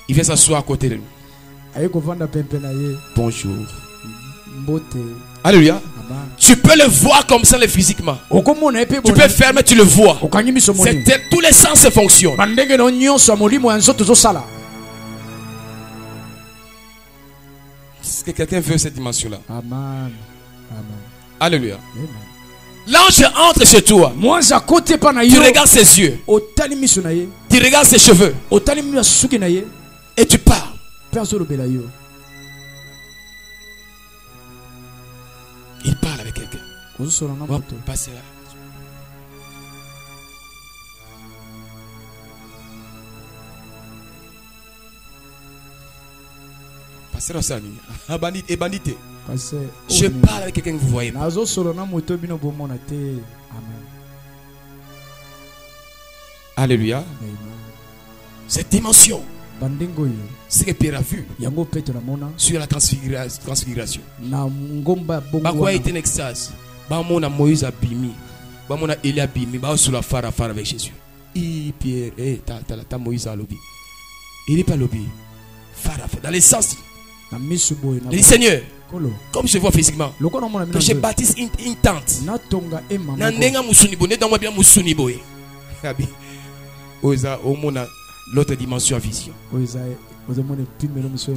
Il vient s'asseoir à côté de nous. Bonjour. Alléluia. Tu peux le voir comme ça physiquement. Tu peux fermer, tu le vois. Tous les sens fonctionnent. Est-ce que quelqu'un veut cette dimension-là? Amen. Alléluia. L'ange entre chez toi. Tu regardes ses yeux. Tu regardes ses cheveux. Et tu pars. Il parle avec quelqu'un. On va passer là. Passer là, ça. Bandité. Je parle avec quelqu'un que vous voyez. Amen. Alléluia. Cette dimension, c'est que Pierre a vu sur la transfiguration. Pourquoi il était en extase? Moïse a bimi. Élie a bimi. Sur la phare avec Jésus. Pierre, t'as Moïse à lobby. Il n'est pas lobby. Dans les sens. Il dit Seigneur, comme je vois physiquement, que je bâtisse une tente. L'autre dimension à vision.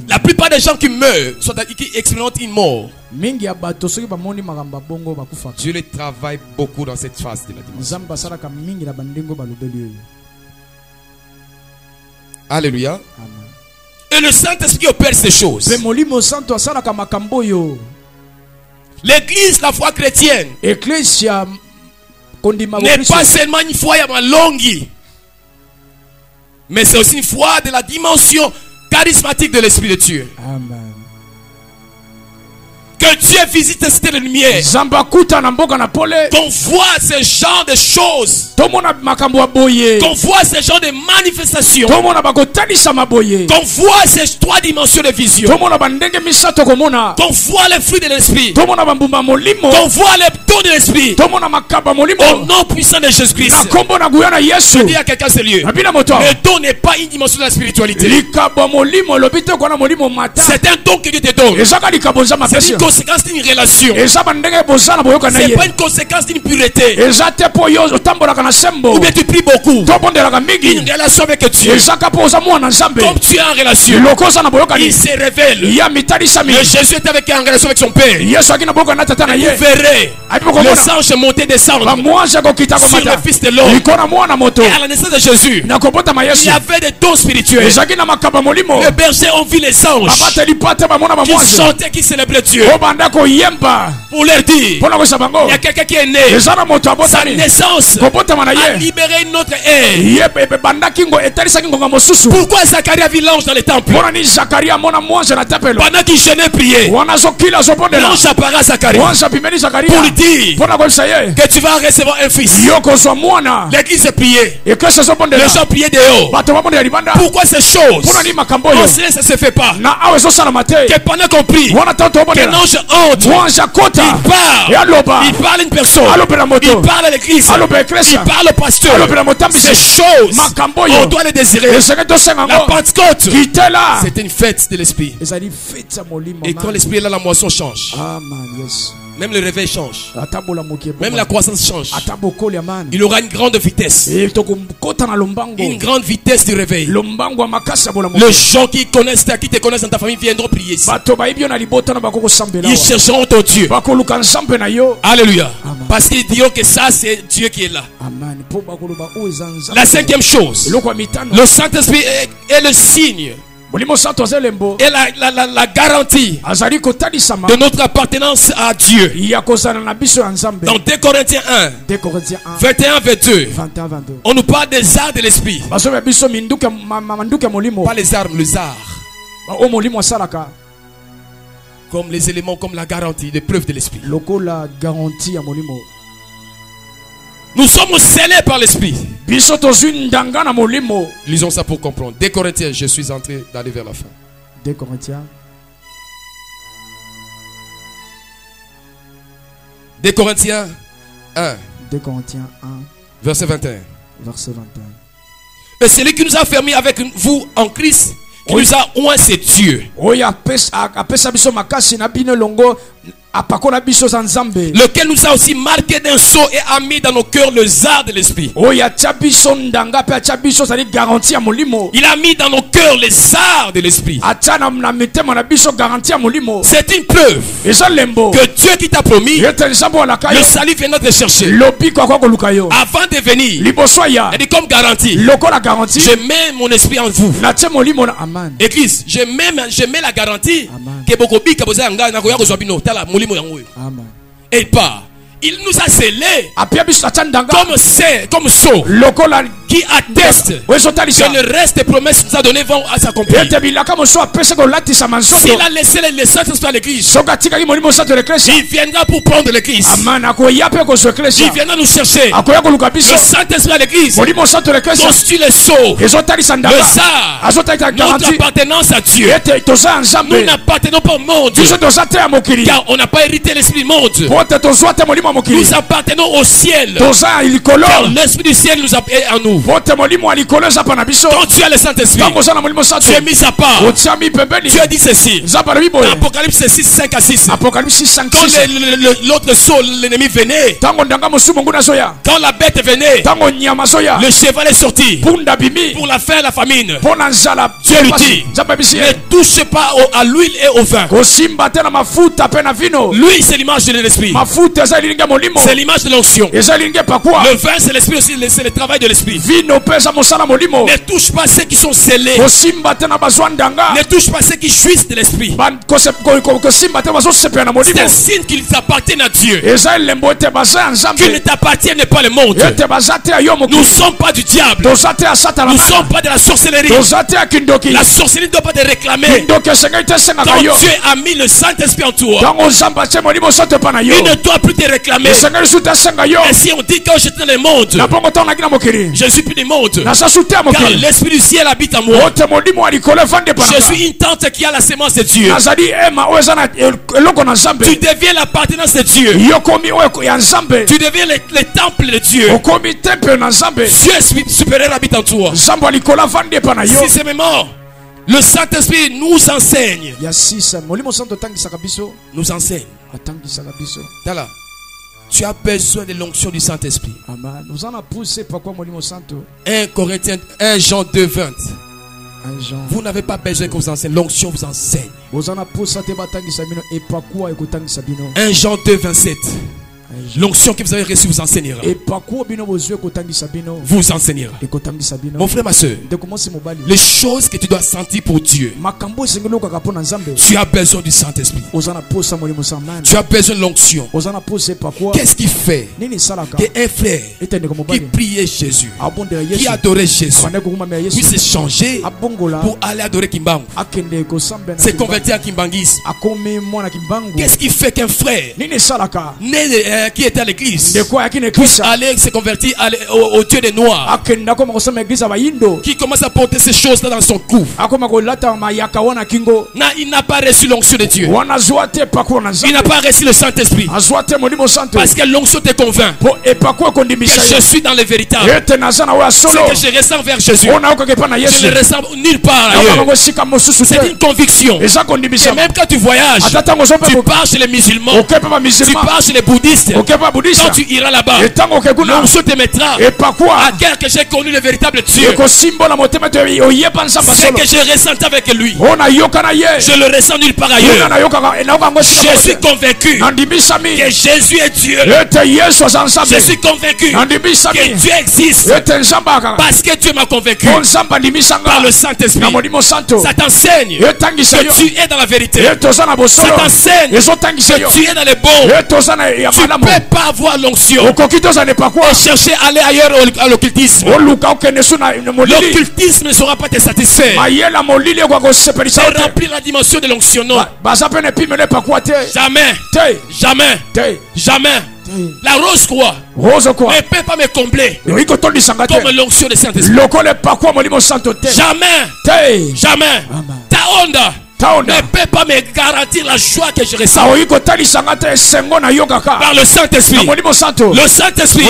La plupart des gens qui meurent, qui expérimentent une mort, Dieu les travaille beaucoup dans cette phase de la dimension. Alléluia. Amen. Et le Saint-Esprit opère ces choses. L'église, la foi chrétienne, n'est pas seulement une foi longue, mais c'est aussi une foi de la dimension charismatique de l'Esprit de Dieu. Amen. Que Dieu visite cette lumière. Qu'on voit ce genre de choses. Qu'on voit ce genre de manifestations. Qu'on voit ces 3 dimensions de vision. Qu'on voit les fruits de l'esprit. Qu'on voit les dons de l'esprit. Au nom puissant de Jésus-Christ. Je dis à quelqu'un ce lieu. Le don n'est pas une dimension de la spiritualité. C'est un don que Dieu te donne. C'est une conséquence d'une relation. C'est pas une conséquence d'une pureté. Ou bien tu pries beaucoup. Une relation avec Dieu. Comme tu es en relation, il se révèle. Le Jésus était en relation avec son Père. Vous verrez les anges monter descendre sur le Fils de l'homme. Et à la naissance de Jésus, il y avait des dons spirituels. Les bergers ont vu les anges qui chantaient, qui célébraient Dieu. Pour leur dire, il y a quelqu'un qui est né. Sa naissance a libéré notre ère. Pourquoi Zacharie a vu l'ange dans le temple? Pendant qu'il jeûnait prier, l'ange apparaît à Zacharie pour lui dire que tu vas recevoir un fils. L'église est priée. Les gens priaient dehors. Pourquoi ces choses? En silence, ça ne se fait pas. Que pendant qu'on prie, que l'ange entre, il parle à une personne, il parle à l'église, il parle au pasteur. Ces choses, on doit les désirer. La Pentecôte, c'est une fête de l'esprit. Et quand l'esprit est là, la moisson change. Même le réveil change. Même la croissance change. Il aura une grande vitesse. Une grande vitesse du réveil. Les gens qui te connaissent dans ta famille viendront prier ici. Ils chercheront ton Dieu. Alléluia. Parce qu'ils diront que ça c'est Dieu qui est là. La 5e chose, le Saint-Esprit est le signe et la garantie de notre appartenance à Dieu. Dans 2 Corinthiens 1, 21-22, on nous parle des arts de l'esprit. Pas les armes, les arts. Comme les éléments, comme la garantie, les preuves de l'esprit. Nous sommes scellés par l'esprit. Lisons ça pour comprendre. 2 Corinthiens, je suis en train d'aller vers la fin. 2 Corinthiens. 2 Corinthiens 1. 2 Corinthiens 1. Verset 21. Verset 21. Et celui qui nous a fermés avec vous en Christ, qui nous a oint, c'est Dieu. Lequel nous a aussi marqué d'un sceau et a mis dans nos cœurs le zard de l'esprit. Il a mis dans nos cœurs les zards de l'esprit. C'est une preuve que Dieu qui t'a promis le salut viendra te chercher. Avant de venir, il dit comme garantie, je mets mon esprit en vous. Église, je mets la garantie que beaucoup de Amen. Et pas. Il nous a scellés comme sceau qui atteste que le reste des promesses nous a donné vont à s'accomplir. S'il a laissé les Saint-Esprit à l'église, il viendra pour prendre l'église. Il viendra nous chercher. Le Saint-Esprit à l'église constitue le sceau, le zard, notre appartenance à Dieu. Nous n'appartenons pas au monde, car on n'a pas hérité l'esprit du monde. Nous appartenons au ciel, car l'esprit du ciel nous est en nous. Quand tu as le Saint-Esprit, tu es mis à part. Tu as dit ceci dans Apocalypse 6, 5 à 6. Quand l'autre sceau, l'ennemi venait, quand la bête venait, le cheval est sorti pour la faim et la famine. Dieu lui dit, ne touche pas à l'huile et au vin. L'huile, c'est l'image de l'esprit. C'est l'image de l'onction. Le vin, c'est l'esprit aussi, c'est le travail de l'esprit. Ne touche pas ceux qui sont scellés. Ne touche pas ceux qui jouissent de l'esprit. C'est un signe qu'ils appartiennent à Dieu. Qu'ils ne t'appartiennent pas le monde. Nous ne sommes pas du diable. Nous ne sommes pas de la sorcellerie. La sorcellerie ne doit pas te réclamer. Quand Dieu a mis le Saint-Esprit en toi, il ne doit plus te réclamer. Et si on dit quand j'étais dans le monde, je suis plus du monde, car l'Esprit du ciel habite en moi. Je suis une tente qui a la sémence de Dieu. Tu deviens l'appartenance de Dieu. Tu deviens le temple de Dieu. Dieu supérieur habite en toi. Si c'est mort, le Saint-Esprit nous enseigne. Nous enseigne. Tala, tu as besoin de l'onction du Saint-Esprit. 1 Corinthiens 1 Jean 2, 20. Vous n'avez pas besoin que vous enseigne. L'onction vous enseigne. 1 Jean 2, 27. L'onction que vous avez reçue vous enseignera. Vous enseignera. Mon frère, ma soeur, les choses que tu dois sentir pour Dieu, tu as besoin du Saint-Esprit. Tu as besoin de l'onction. Qu'est-ce qui fait qu'un frère qui priait Jésus, qui adorait Jésus, puisse changer pour aller adorer Kimbangu, s'est converti à Kimbanguisme? Qu'est-ce qui fait qu'un frère qui était à l'église puisse aller se convertir au Dieu des Noirs, qui commence à porter ces choses-là dans son cou? Il n'a pas reçu l'onction de Dieu. Il n'a pas reçu le Saint-Esprit. Parce que l'onction te convainc que je suis dans le véritable. Ce que je ressens vers Jésus, je ne le ressens nulle part ailleurs. C'est une conviction. Et même quand tu voyages, tu pars chez les musulmans, tu pars chez les bouddhistes, quand tu iras là-bas, l'onction te mettra à quel que j'ai connu le véritable Dieu. Ce que j'ai ressenti avec lui, je le ressens nulle part ailleurs. Je suis convaincu que Jésus est Dieu. Je suis convaincu que Dieu existe parce que Dieu m'a convaincu par le Saint-Esprit. Ça t'enseigne que tu es dans la vérité. Ça t'enseigne que tu es dans les bons. Tu ne peux pas avoir l'onction et chercher à aller ailleurs à l'occultisme. L'occultisme ne sera pas te satisfaire et remplir la dimension de l'onction. Non. Jamais. Jamais. Jamais. La rose croix ne peut pas me combler comme l'onction de Saint-Esprit. Jamais. Jamais. Ta onda ne peut pas me garantir la joie que je ressens par le Sainteesprit. Le Saint-Esprit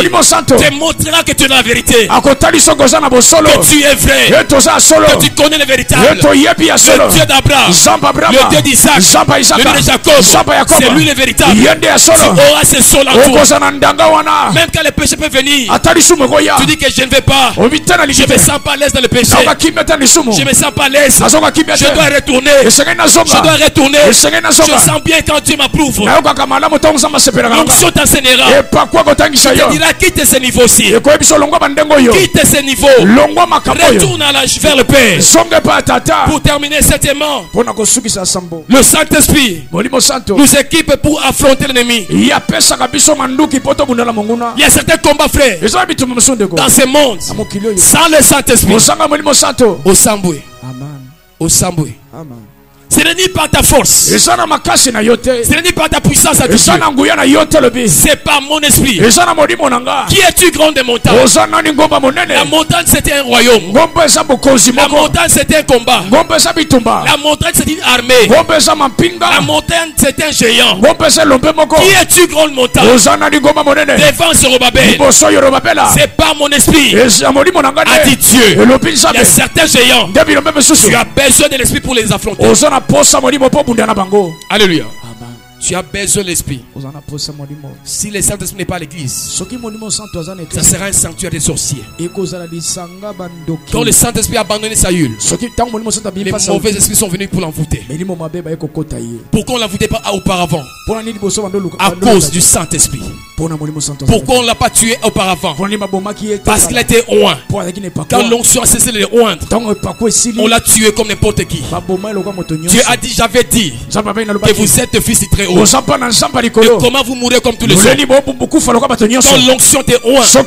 te montrera que tu es dans la vérité, que tu es vrai, que tu connais le véritable, le Dieu d'Abraham, le Dieu d'Isaac, le Dieu de Jacob. C'est lui le véritable. Tu auras ce sol en toi. Même quand le péché peut venir, tu dis que je ne vais pas, je me sens pas à l'aise dans le péché, je me sens pas à l'aise, je dois retourner. Je dois retourner. Je sens bien quand Dieu m'approuve. L'onction t'enseignera. Il te dira quitte ce niveau-ci. Quitte ce niveau. Retourne vers le Père. Pour terminer certainement, le Saint-Esprit nous équipe pour affronter l'ennemi. Il y a certains combats, frères, dans ce monde sans le Saint-Esprit. Au Samboué. Au Samboué. Ce n'est ni par ta force, ce n'est ni par ta puissance à Dieu, c'est par mon esprit. Qui es-tu, grande montagne? La montagne c'était un royaume. La montagne c'était un combat. La montagne c'était une armée. La montagne c'était un géant. Qui es-tu, grande montagne? Devant Zorobabel, c'est par mon esprit, a dit Dieu. Il y a certains géants, tu as besoin de l'esprit pour les affronter. Alléluia. Tu as besoin de l'esprit. Si le Saint-Esprit n'est pas à l'église, ça sera un sanctuaire des sorciers. Quand le Saint-Esprit a abandonné Saül, les mauvais esprits sont venus pour l'envoûter. Pourquoi on ne l'envoûtait pas auparavant? À cause du Saint-Esprit. Pourquoi on ne l'a pas tué auparavant? Parce qu'il a été oint. Quand l'onction a cessé de le oindre, on l'a tué comme n'importe qui. Dieu a dit, j'avais dit que vous êtes fils du Très-Haut. Et comment vous mourrez comme tous les autres? Quand l'onction t'est oint, tu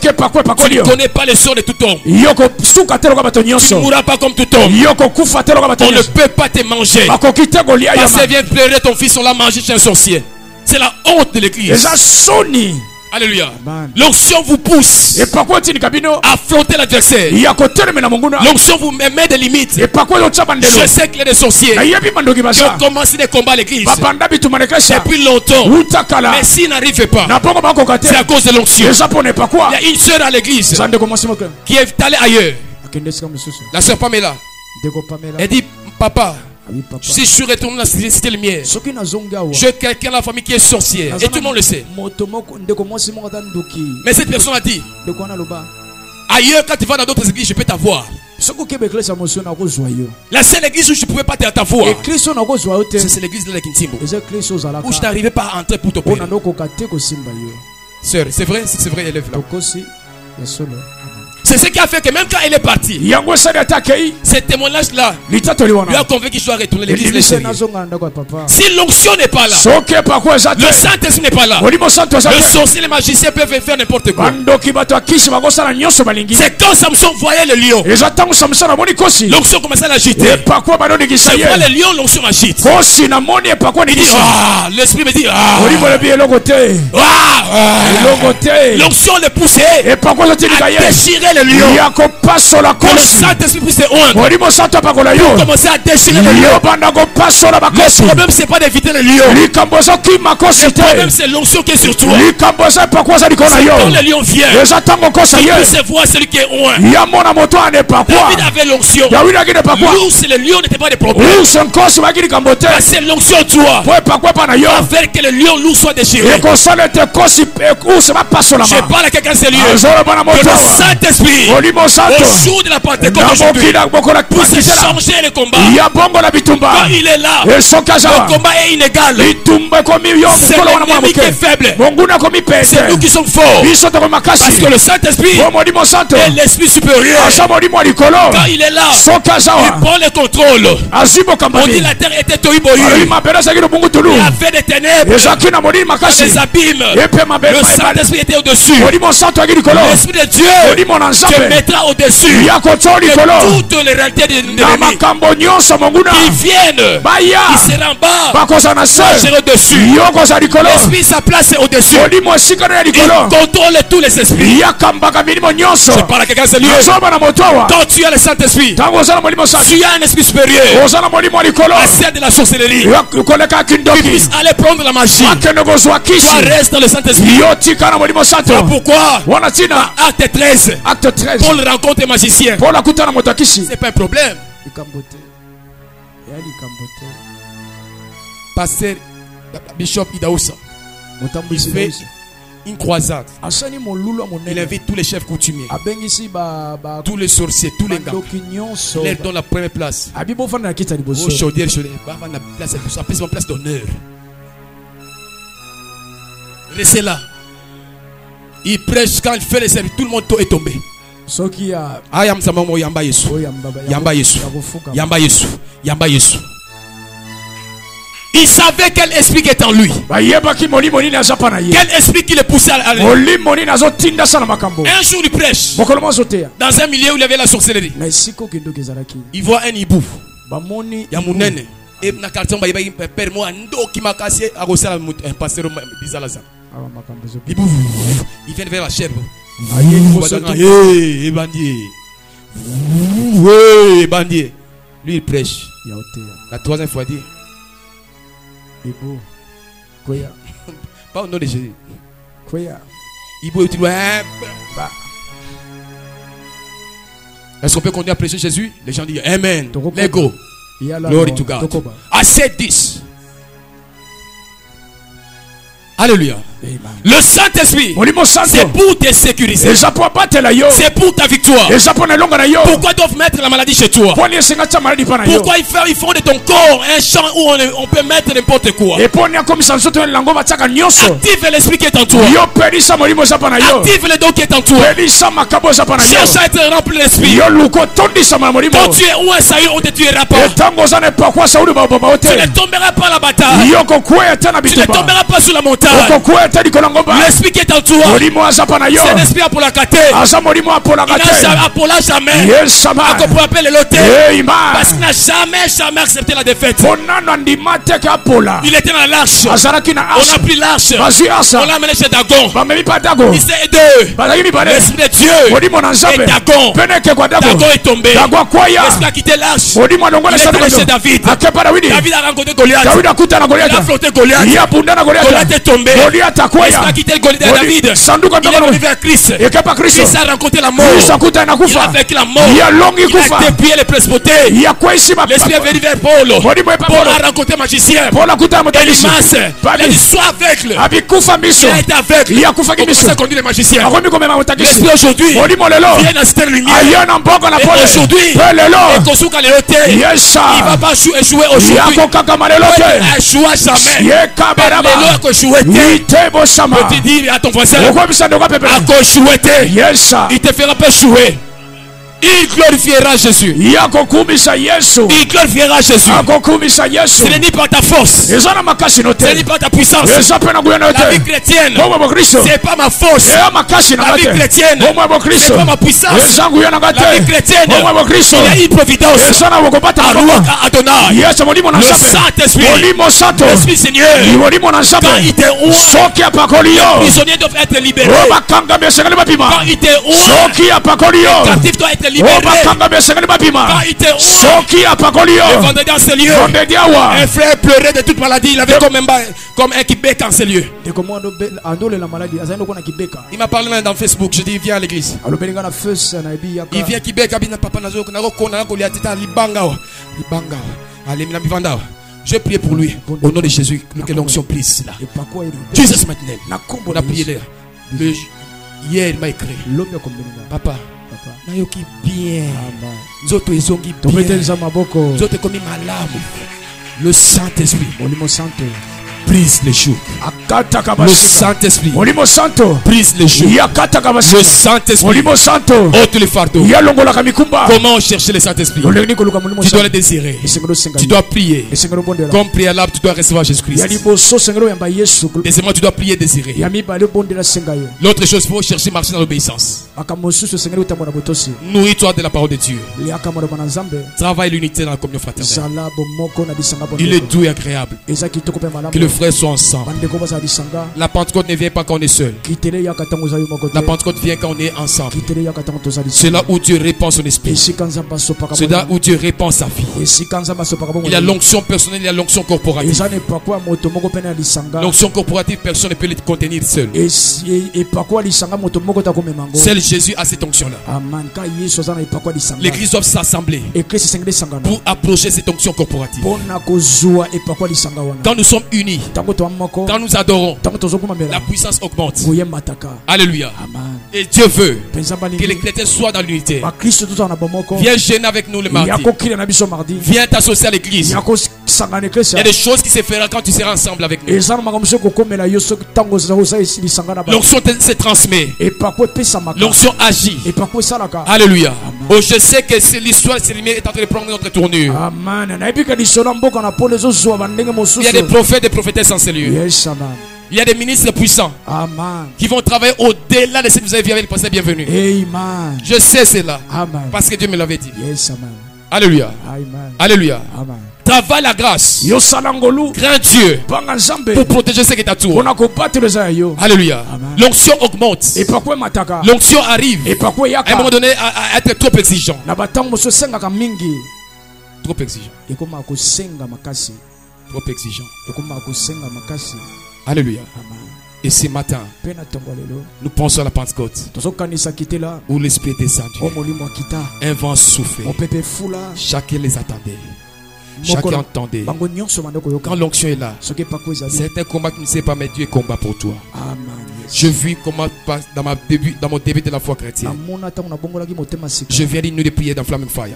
ne connais pas le sort de tout homme. Tu ne mourras pas comme tout homme. On ne peut pas te manger. Parce que vient pleurer ton fils, on l'a mangé chez un sorcier. C'est la honte de l'église. Alléluia. L'onction vous pousse à affronter l'adversaire. L'onction vous met des limites. Je sais qu'il y a des sorciers qui ont commencé des combats à l'église depuis longtemps. Mais s'ils n'arrivent pas, c'est à cause de l'onction. Il y a une soeur à l'église qui est allée ailleurs. La soeur Pamela. Elle dit, papa, si je suis retourné dans la cité lumière, j'ai quelqu'un dans la famille qui est sorcière. Et tout le monde le sait. Mais cette personne a dit, ailleurs, quand tu vas dans d'autres églises, je peux t'avoir. La seule église où je ne pouvais pas t'avoir, c'est l'église de la Kintimbo, où je n'arrivais pas à entrer pour te payer. Sœur, c'est vrai, élève là. C'est ce qui a fait que même quand elle est partie, ce témoignage-là lui a convaincu qu'il soit retourné à l'église. Si l'onction n'est pas là, le Saint-Esprit n'est pas là, le sorcier et les magiciens peuvent faire n'importe quoi. C'est quand Samson voyait le lion, l'onction commençait à l'agiter. Je vois le lion, l'onction m'agite. Il dit, ah, l'esprit me dit, ah, l'onction le poussait à déchirer le lion. Quand le Saint-Esprit puisse te oindre, pour commencer à déchirer le lion. Le problème c'est pas d'éviter le lion. Le problème c'est l'onction qui est sur toi. C'est quand le lion vient, il puisse voir celui qui est oint. David avait l'onction. L'ours et le lion n'étaient pas des problèmes. C'est l'onction toi. Afin que le lion, l'ours soit déchiré. Je parle à quelqu'un de sérieux. Que le Saint-Esprit, au jour de la Pentecôte aujourd'hui, puisse changer le combat. Quand il est là, le combat est inégal. C'est l'ennemi qui est faible. C'est nous qui sommes forts. Parce que le Saint-Esprit est l'esprit supérieur. Quand il est là, il prend le contrôle. On dit la terre était tohu-bohu. Il a fait des ténèbres, des abîmes. Le Saint-Esprit était au-dessus. L'Esprit de Dieu te mettra au-dessus de toutes les réalités de l'ennemi qui viennent, qui seront en bas, seront au-dessus. L'esprit, sa place est au-dessus. Il contrôle tous les esprits. Je parle à quelqu'un de sérieux. Quand tu as le Saint-Esprit, tu as un esprit supérieur à celle de la sorcellerie. Tu puisses aller prendre la magie. Toi reste dans le Saint-Esprit. Voilà pourquoi Acte 13, Paul rencontre un magicien. C'est pas un problème. Pasteur Bishop Idaoussa, il fait une croisade. Il invite tous les chefs coutumiers, tous les sorciers, tous les gars. Il leur donne la première place. Oh, chaudière, la place d'honneur. Restez là. Il prêche, quand il fait les services, tout le monde est tombé. Yamba Yesu. Yamba Yesu. Yamba Yesu. Yamba Yesu. Il savait quel esprit qui était en lui. Quel esprit qui le poussait à aller. Un jour il prêche dans un milieu où il y avait la sorcellerie. Il voit un hibou. Yamunene. Et na quartier ba yiba père moi ndo ki makasi agosala un pasteur bizalaza. Il vient vers la chèvre. Hey, bandier. Oui, bandier. Lui il prêche. La troisième fois dit. Pas au nom de Jésus. Est-ce qu'on peut continuer à prêcher Jésus? Les gens disent Amen. Let's go. Glory to God. I said this. Alléluia. Le Saint-Esprit, c'est pour te sécuriser. C'est pour ta victoire. Pourquoi doivent mettre la maladie chez toi? Pourquoi ils font de ton corps un champ où on peut mettre n'importe quoi? Active l'esprit qui est en toi. Active le don qui est en toi. Cherche à être rempli de l'esprit. Quand tu es où un Saül, on ne te tuera pas. Tu ne tomberas pas à la bataille. Tu ne tomberas pas sur la montagne. L'esprit qui est en toi, c'est l'esprit Apolakate. Il n'a Apola jamais appeler le loté, parce qu'il n'a jamais accepté la défaite. Il était dans l'arche. On a pris l'arche. On l'a amené chez Dagon. Il s'est aidé. L'esprit de Dieu. Et Dagon est tombé. L'esprit a quitté l'arche. Il est allé chez David. David a rencontré Goliath. Il a flotté Goliath. Goliath est tombé. L'esprit a quitté David. Il est venu vers Christ. Christ a rencontré la mort. Il a vécu la mort. Il a dépié les presbytères. L'esprit est venu vers Paul. Paul a rencontré magicien. Elimas. Il a dit sois aveugle. Il a été aveugle. Comment ça conduit les magiciens? L'esprit aujourd'hui vient dans cette lumière. Et aujourd'hui, il ne va pas échouer aujourd'hui. Il ne échouera jamais. Peux-tu dire à ton voisin, il te fera pas échouer. Il glorifiera Jésus. Il glorifiera Jésus. Ce n'est ni par ta force, ce n'est ni par ta puissance. La vie chrétienne, c'est pas ma force. La vie chrétienne, c'est pas ma puissance. La vie chrétienne, il y a une providence. Adonai, le Saint-Esprit, l'Esprit Seigneur, quand il te oint, les prisonniers doivent être libérés. Quand il te oint, les captifs doivent être libérés. Quand il te oint, le vendredi en ce lieu, un frère pleurait de toute maladie. Il avait comme un kibek en ce lieu. Il m'a parlé dans Facebook. Je dis viens à l'église. Il vient kibek. Je prie pour lui au nom de Jésus. Que l'onction plisse là. Jesus maintenant. On a prié là. Hier il m'a écrit. Papa, nayoki bien. Zoto ezongi bien. Zoto komi malamu. Le Saint-Esprit brise les joues. Le Saint-Esprit brise les joues. Le Saint-Esprit ôte les fardeaux. Comment chercher le Saint-Esprit? Tu dois le désirer. Tu dois prier. Comme préalable, tu dois recevoir Jésus-Christ. Deuxièmement, tu dois prier, désirer. L'autre chose, il faut chercher, marcher dans l'obéissance. Nourris-toi de la parole de Dieu. Travaille l'unité dans la communion fraternelle. Il est doux et agréable que le frère soit ensemble. La Pentecôte ne vient pas quand on est seul. La Pentecôte vient quand on est ensemble. C'est là où Dieu répand son esprit. C'est là où Dieu répand sa vie. Il y a l'onction personnelle, il y a l'onction corporative. L'onction corporative, personne ne peut le contenir seul. Seul Jésus a cette onction-là. L'église doit s'assembler pour approcher cette onction corporative. Quand nous sommes unis, quand nous adorons, la puissance augmente. Alléluia. Et Dieu veut que les chrétiens soient dans l'unité. Viens gêner avec nous le mardi. Viens t'associer à l'église. Il y a des choses qui se feront quand tu seras ensemble avec nous. L'onction se transmet. L'onction agit. Alléluia. Oh, je sais que l'histoire est en train de prendre notre tournure. Il y a des prophètes, des prophétesses en ce lieu. Il y a des ministres puissants qui vont travailler au-delà de ce que vous avez vu avec le pasteur bienvenu. Je sais cela parce que Dieu me l'avait dit. Alléluia. Alléluia. Travaille la grâce. Crains Dieu pour protéger ce qui t'entoure. Alléluia. L'onction augmente. L'onction arrive à un moment donné à être trop exigeant. Trop exigeant. Trop exigeant. Alléluia. Et ce matin, nous pensons à la Pentecôte où l'Esprit est descendu. Un vent soufflait. Chacun les attendait. Chacun entendait. Quand l'onction est là, c'est un combat qui ne sait pas, mais Dieu combat pour toi. Amen. Je vis comment dans mon début de la foi chrétienne. Je viens d'une nuit de prière dans Flaming Fire.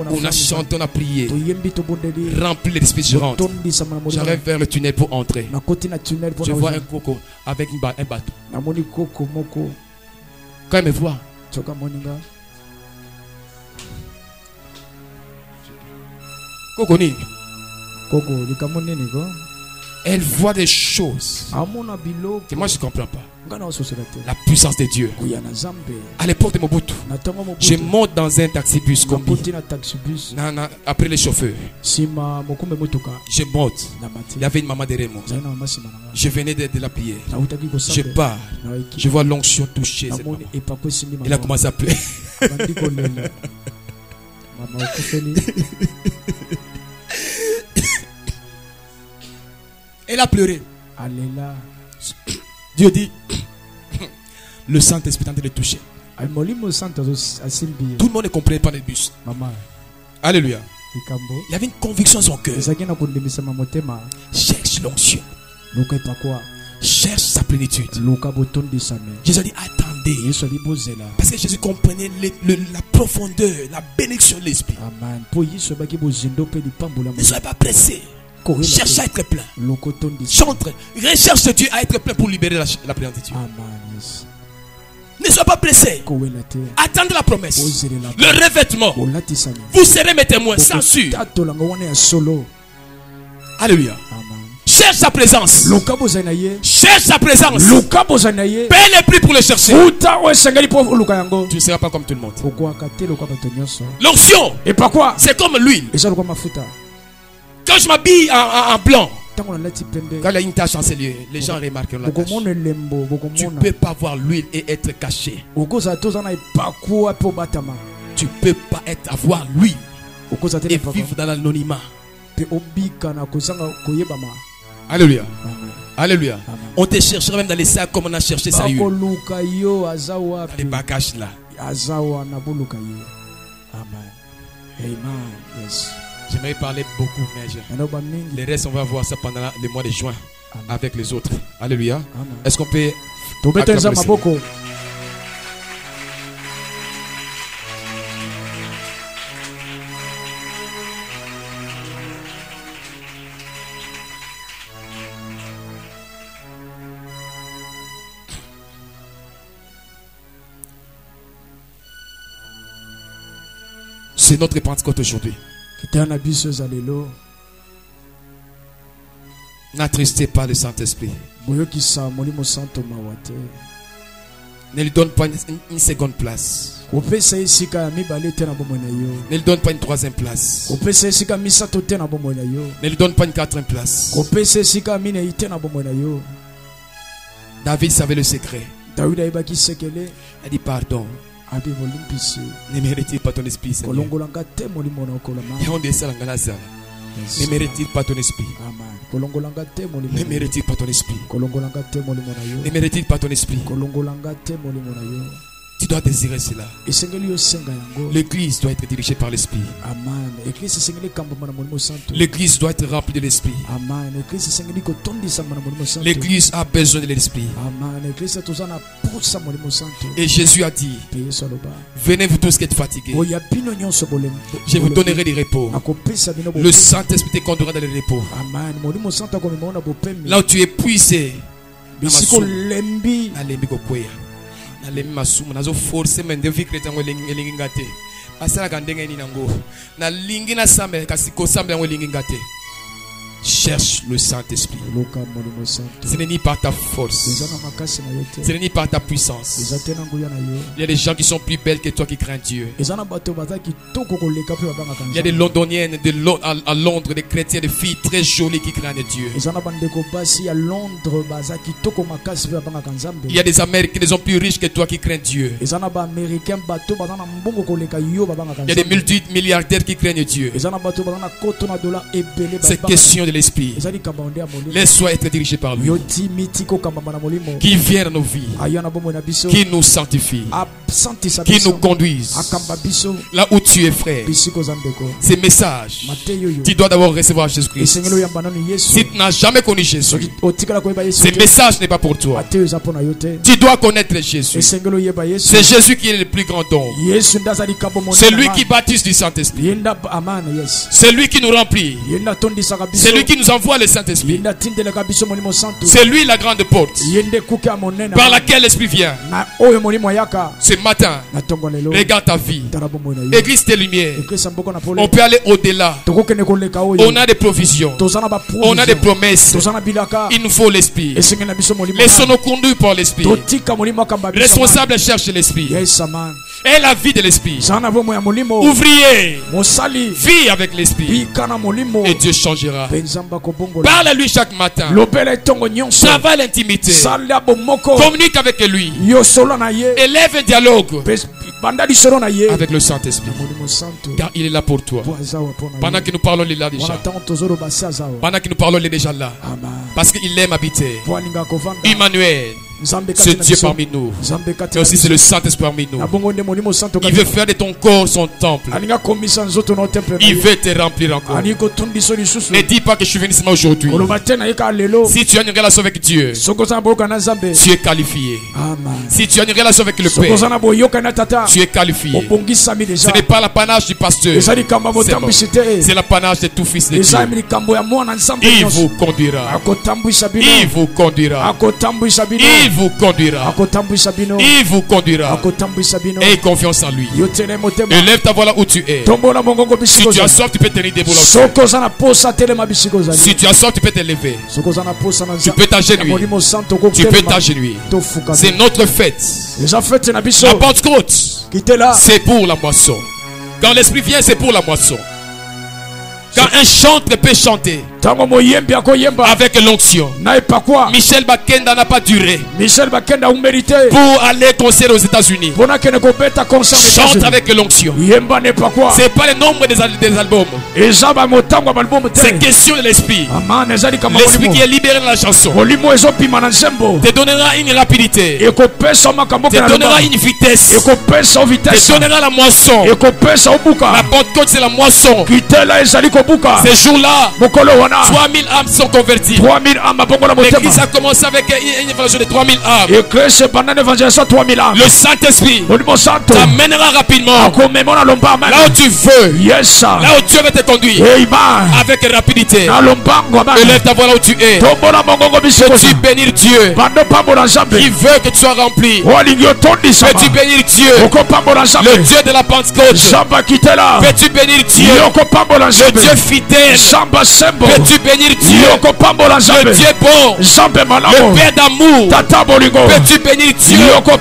On a chanté, on a prié. Rempli de l'esprit, je rentre. J'arrive vers le tunnel pour entrer. Je vois un coco avec un bateau. Quand il me voit, coco ni. Elle voit des choses que moi je ne comprends pas. La puissance de Dieu. À l'époque de Mobutu, je monte dans un taxi-bus combi. Après les chauffeurs, je monte. Il y avait une maman derrière moi. Je venais de la prière. Je pars. Je vois l'onction toucher cette maman. Il a commencé à pleurer. Elle a pleuré. Dieu dit, le Saint-Esprit est en train de toucher. Tout le monde ne comprenait pas le bus. Alléluia. Il y avait une conviction en son cœur. Cherche l'onction. Cherche sa plénitude. Jésus a dit, attendez. Parce que Jésus comprenait la profondeur, la bénédiction de l'Esprit. Ne soyez pas pressés. Cherche à être plein. Chante. Recherche Dieu à être plein pour libérer la présence de Dieu. Ne sois pas pressé. Attendez la promesse. Le revêtement. Vous serez mes témoins, sans sûr. Alléluia. Cherche sa présence. Cherche sa présence. Paye le prix pour le chercher. Tu ne seras pas comme tout le monde. L'onction, c'est comme l'huile. Quand je m'habille en blanc, quand il y a une tache en ces lieux, les gens remarqueront la tache. Tu ne peux pas voir l'huile et être caché. Tu ne peux pas avoir l'huile et vivre dans l'anonymat. Alléluia. Alléluia. On te cherchera même dans les sacs comme on a cherché Saül. Dans les bagages là. Amen. Yes. J'aimerais parler beaucoup, mais les restes, on va voir ça pendant le mois de juin avec les autres. Alléluia. Est-ce qu'on peut c'est notre Pentecôte aujourd'hui. N'attristez pas le Saint-Esprit. Ne lui donne pas une seconde place. Ne lui donne pas une troisième place. Ne lui donne pas une quatrième place. David savait le secret. Il dit pardon. Ne mérite-t-il pas ton esprit, Seigneur? Ne mérite-t-il pas ton esprit? Ne mérite-t-il pas ton esprit? Ne mérite-t-il pas ton esprit? Tu dois désirer cela. L'église doit être dirigée par l'esprit. L'église doit être remplie de l'esprit. L'église a besoin de l'esprit. Et Jésus a dit, venez vous tous qui êtes fatigués, je vous donnerai du repos. Le Saint-Esprit te conduira dans le repos. Là où tu es épuisé, nalemi masumu nazo force mende vikre tango elingi ngate asala kandenge ni nango na lingi na sambe kasi ko sambe yango elingi ngate. Cherche le Saint-Esprit. Ce n'est ni par ta force, ce n'est ni par ta puissance. Il y a des gens qui sont plus belles que toi qui craignent Dieu. Il y a des Londoniennes à Londres, des chrétiens, des filles très jolies qui craignent Dieu. Il y a des Américains, des hommes plus riches que toi qui craignent Dieu. Il y a des multimilliardaires qui craignent Dieu. C'est question de l'esprit. Laisse-toi être dirigé par lui. Qui vient dans nos vies, qui nous sanctifie, qui nous conduise là où tu es, frère. Ces messages, tu dois d'abord recevoir Jésus-Christ. Si tu n'as jamais connu Jésus, ces messages n'est pas pour toi. Tu dois connaître Jésus. C'est Jésus qui est le plus grand don. C'est lui qui baptise du Saint-Esprit. C'est lui qui nous remplit. C'est lui qui nous envoie le Saint-Esprit. C'est lui la grande porte par laquelle l'Esprit vient. Ce matin, regarde ta vie. Église tes lumières. On peut aller au-delà. On a des provisions. On a des promesses. Il nous faut l'Esprit. Laissons-nous conduire par l'Esprit. Responsable cherche l'Esprit. Et la vie de l'Esprit. Ouvrier, vis avec l'Esprit. Et Dieu changera. Parle à lui chaque matin. Travaille l'intimité. Communique avec lui. Élève un dialogue avec le Saint-Esprit. Car il est là pour toi. Pendant que nous parlons, il est là déjà. Pendant que nous parlons, il est déjà là. Parce qu'il aime habiter. Emmanuel. C'est Dieu parmi nous. Mais aussi c'est le Saint-Esprit parmi nous. Il veut faire de ton corps son temple. Il veut te remplir encore. Ne dis pas que je suis venu seulement aujourd'hui. Si tu as une relation avec Dieu, tu es qualifié. Si tu as une relation avec le Père, tu es qualifié. Ce n'est pas l'apanage du pasteur, c'est l'apanage de tout fils de Dieu. Il vous conduira. Il vous conduira. Il vous conduira. Il vous conduira. Aie confiance en lui. Élève ta voix là où tu es. Si tu as soif, tu peux tenir debout là. Si tu as soif, tu peux te lever. Tu peux t'agenouiller. Tu peux t'agenouiller. C'est notre fête. La Pentecôte, c'est pour la moisson. Quand l'Esprit vient, c'est pour la moisson. Quand un chanteur peut chanter avec l'onction, Michel Bakenda n'a pas duré pour aller concert aux États-Unis. Chante avec l'onction. C'est pas le nombre des albums. C'est question de l'Esprit. L'Esprit qui est libéré dans la chanson te donnera une rapidité, te donnera une vitesse, te donnera la moisson. La Pentecôte, c'est la moisson. Ces jours-là, 3000 âmes sont converties. L'église a commencé avec une évangile de 3000 âmes. Le Saint-Esprit t'amènera rapidement là où tu veux, là où Dieu veut te conduire avec rapidité. Élève ta voix là où tu es. Veux-tu bénir Dieu qui veut que tu sois rempli? Veux-tu bénir Dieu, le Dieu de la Pentecôte? Veux-tu bénir Dieu, le Dieu fidèle? Veux-tu bénir Dieu, le Dieu bon, le Père d'amour? Veux-tu bénir Dieu qui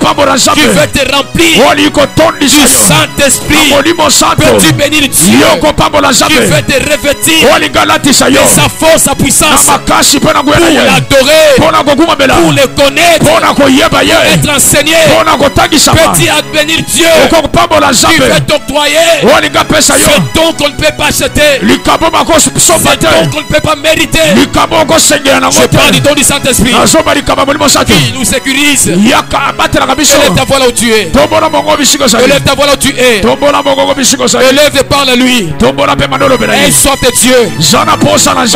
veut te remplir du Saint-Esprit? Veux-tu bénir Dieu qui veut te revêtir de sa force, sa puissance, pour l'adorer, pour le connaître, pour être enseigné? Veux-tu bénir Dieu qui veut t'octroyer ce don qu'on ne peut pas acheter, ce don qu'on ne peut pas mériter? Je parle du don du Saint-Esprit qui nous sécurise. Élève ta voix là où tu es. Élève ta voix là où tu es. Élève et parle à lui. Aie soif de Dieu. Nous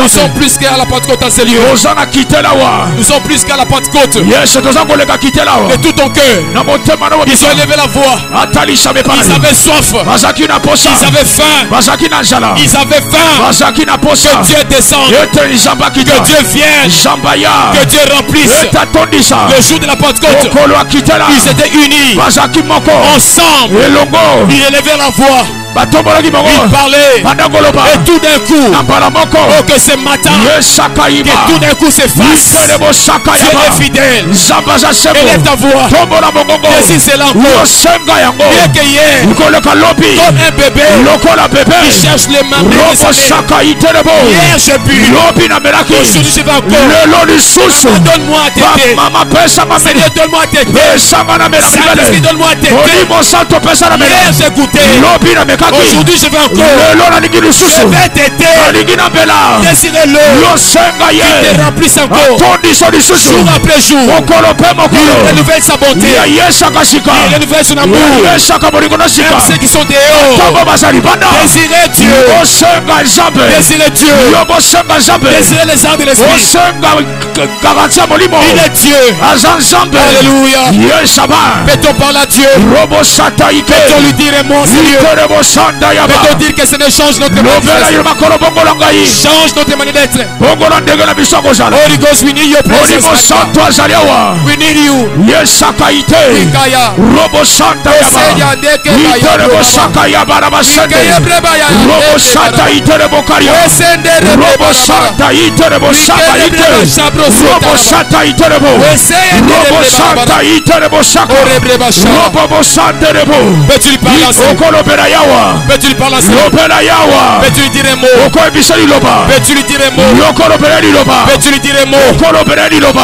sommes plus qu'à la Pentecôte dans ces lieux. Nous sommes plus qu'à la Pentecôte. De tout ton cœur, ils ont élevé la voix. Ils avaient soif. Ils avaient faim. Ils avaient faim. Que Dieu descende, que Dieu vienne, que Dieu remplisse. Le jour de la Pentecôte, ils étaient unis ensemble. Ils élevaient la voix. Il parlait, et tout d'un coup, oh, que ce matin, que tout d'un coup s'efface. Dieu est fidèle. Élève ta voix. Et si c'est l'encore, bien que hier, comme un bébé qui cherche les mamans de sa mère. Hier j'ai bu, aujourd'hui je vais encore. Donne-moi à téter. Seigneur, donne-moi à téter. Saint-Esprit, donne-moi à téter. Hier j'ai goûté. Aujourd'hui je vais encore. Je vais t'aider. Désirez-le. Qu'il te remplisse encore. Jour après jour. Il renouvelle sa bonté. Il renouvelle son amour. Même ceux qui sont dehors. Désirez Dieu. Désirez Dieu. Désirez les arts de l'esprit. Il est Dieu. Alléluia. Peut-on parler à Dieu? Peut-on lui dire mon Seigneur? Peut-on dire que ce ne change notre manifestation? Change notre manière d'être. Holy Ghost, we need your presence. We need you. Peux-tu lui parler ensemble? Peux-tu lui parler ensemble? Peux-tu lui dire un mot? Peux-tu lui dire un mot? Peux-tu lui dire un mot?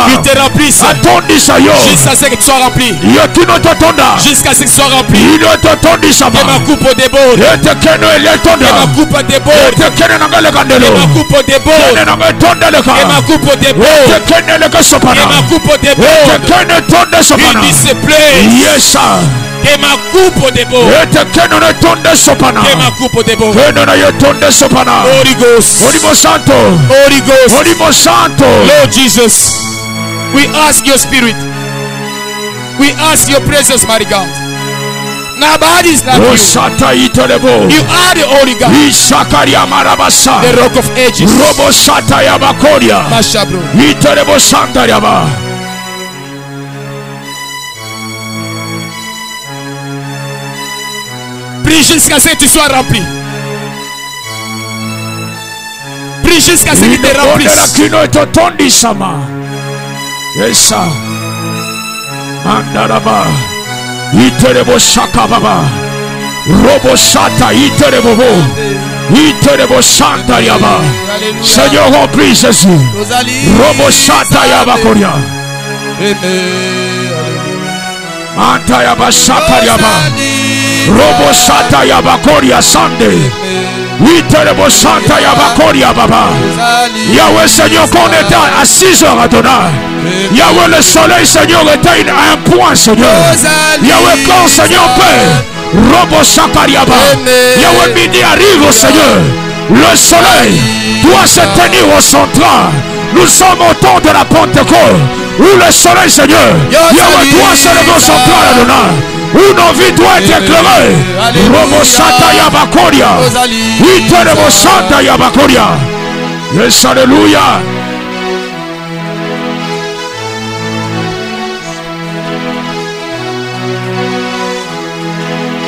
Il te remplisse jusqu'à ce que tu sois rempli. Jusqu'à ce que tu sois rempli. Que ma coupe déborde. Que ma coupe déborde. Que ma coupe déborde. Que ma coupe déborde. Que ma coupe déborde. Il dit se plaît. Que ma coupe déborde. Que ma coupe déborde. Holy Ghost. Holy Ghost. Lord Jesus, we ask your spirit. We ask your presence, mighty God. Nobody is like you. You are the Holy God. The Rock of Ages. Mashabro. Prie jusqu'à ce que tu sois rempli. Prie jusqu'à ce qu'il te remplisse. Andaraba iterebo shaka baba robo shata iterebo iterebo shanta yaba. Seigneur, remplis Jésus. Robo shata yaba koria. Anta yaba shaka yaba. Robo shata yaba koria sande. Iterebo shanta yaba koria baba. Yahweh Seigneur, qu'on était à 6 heures à Adonai. Yahweh le soleil Seigneur était à un point Seigneur. Yahweh quand Seigneur Père Robo Shakariaba. Yahweh midi arrive au Seigneur. Le soleil doit se tenir au central. Nous sommes au temps de la Pentecôte où le soleil Seigneur Yahweh doit se lever au central Adonai. Où nos vies doivent être éclairées. Robo Shakariaba Koria. Iterebo Shanta Yabakoria. Yes, alléluia.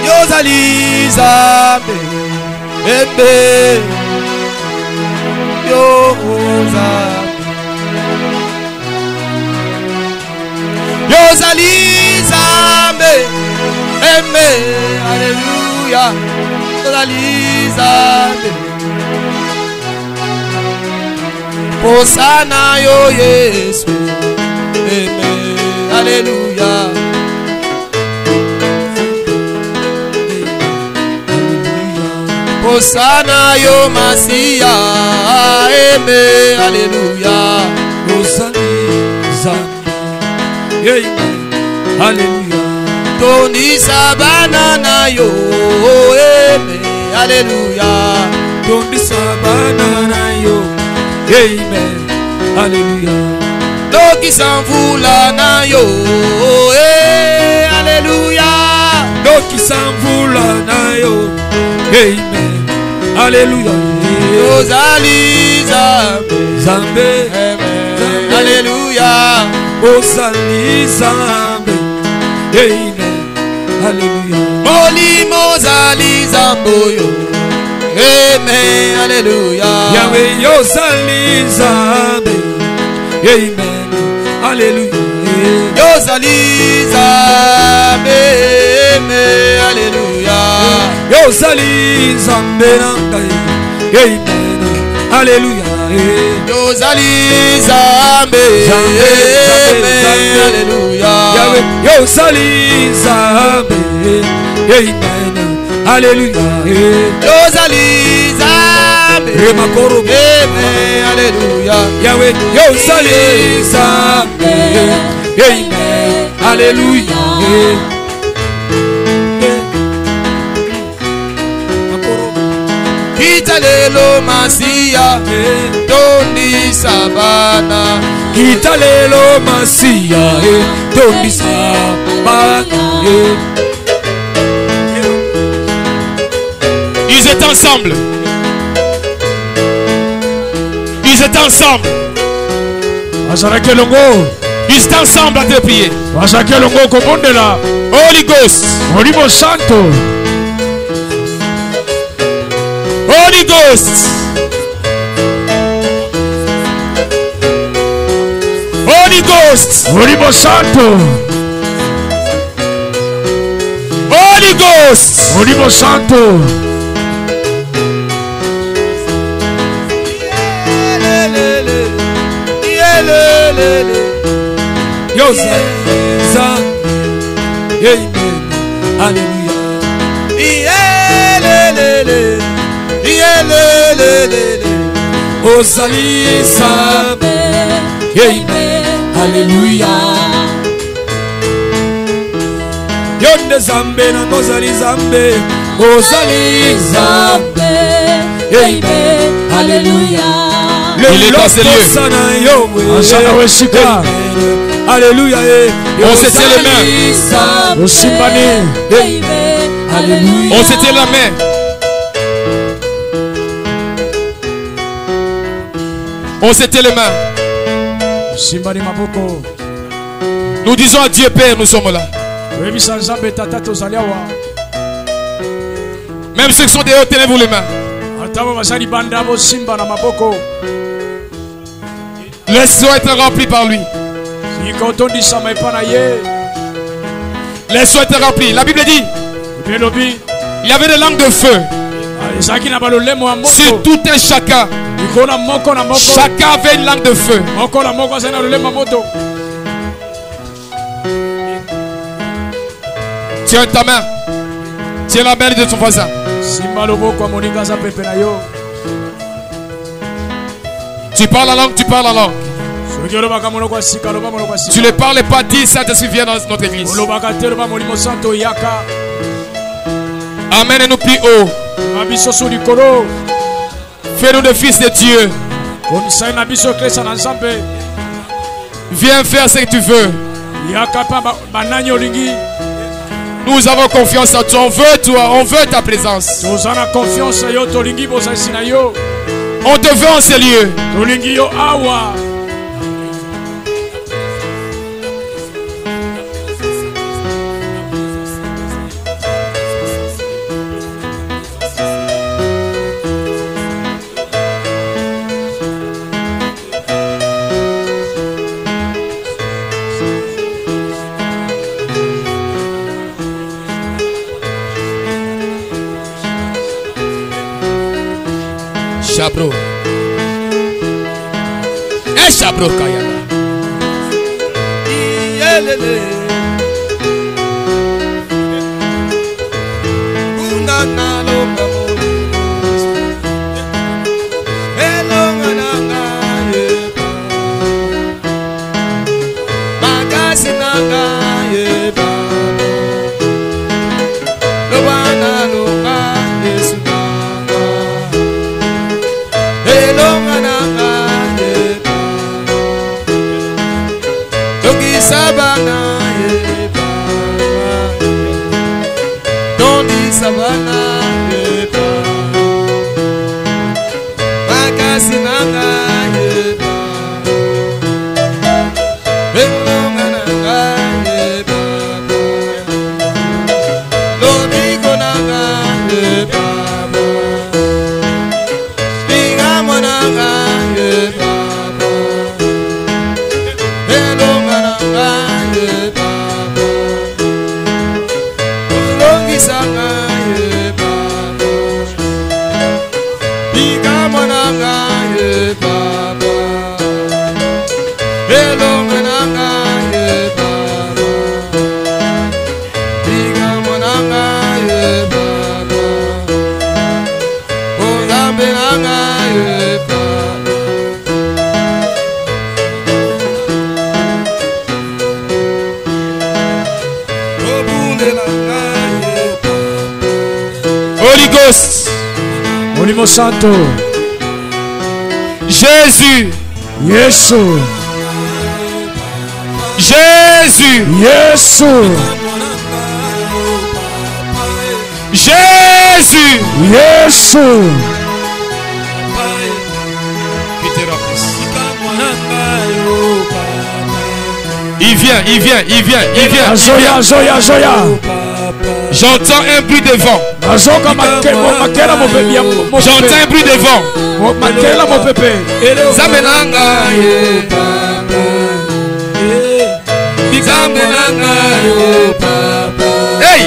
Yozaliza ebe Yozaliza ebe alléluia. Yozaliza Posana yo Yesu ebe alléluia. Hosanna yo Masia, amen, alléluia. Hosanna, amen, alléluia. Toni sabanana yo, amen, alléluia. Toni sabanana yo, amen, alléluia. Doki sanvula na yo, alléluia. Doki sanvula na yo, amen. Alléluia. Yozali Zambe, amen. Alléluia. Ozali Zambe, amen. Alléluia. Moli Mozali Zamboyo, amen. Alléluia. Yahweh Yozali Zambe, amen. Alléluia. Yozali Zambe, amen. Alléluia. Yozali Zambe nangai, amen. Alléluia. Yozali Zambe, amen. Alléluia. Yahweh Yozali Zambe, amen. Alléluia. Yozali Zambe. Remakoro. Amen. Alléluia. Yahweh. Yozali Zambe. Amen. Alléluia. Kitalelo Masia. Tondi Sabana. Kitalelo Masia. Tondi Sabana. Ils étaient ensemble. Ils étaient ensemble. Ils étaient ensemble à te prier. Holy Ghost. Holy Santo. Holy Ghost. Holy Ghost. Holy Santo. Holy Ghost. Holy Santo. Amen. Alléluia. Ozali Zambe. Amen. Alléluia. Yonde Zambe na Ozali Zambe. Ozali Zambe. Amen. Alléluia. Il est dans ces lieux. Alléluia. On se tient les mains. On se tient la main. On se tient les mains. Nous disons à Dieu Père, nous sommes là. Même ceux qui sont dehors, tenez-vous les mains. Laisse-toi être rempli par lui. Laisse-toi être rempli. La Bible dit il y avait des langues de feu sur tout un chacun. Chacun avait une langue de feu. Tiens ta main. Tiens la main de ton voisin. Tu parles la langue, tu parles la langue. Tu ne parles pas, dis Saint-Esprit vient dans notre église. Amen et nous plie haut. Fais-nous des fils de Dieu. Viens faire ce que tu veux. Nous avons confiance en toi. On veut toi, on veut ta présence. On te veut en ces lieux. Chabro. Chabro Kayana. Olimo Santo. Jésus. Yesu. Jésus. Yesu. Jésus. Yesu. Il vient. Azoya. J'entends un bruit de vent. J'entends un bruit de vent. Hey!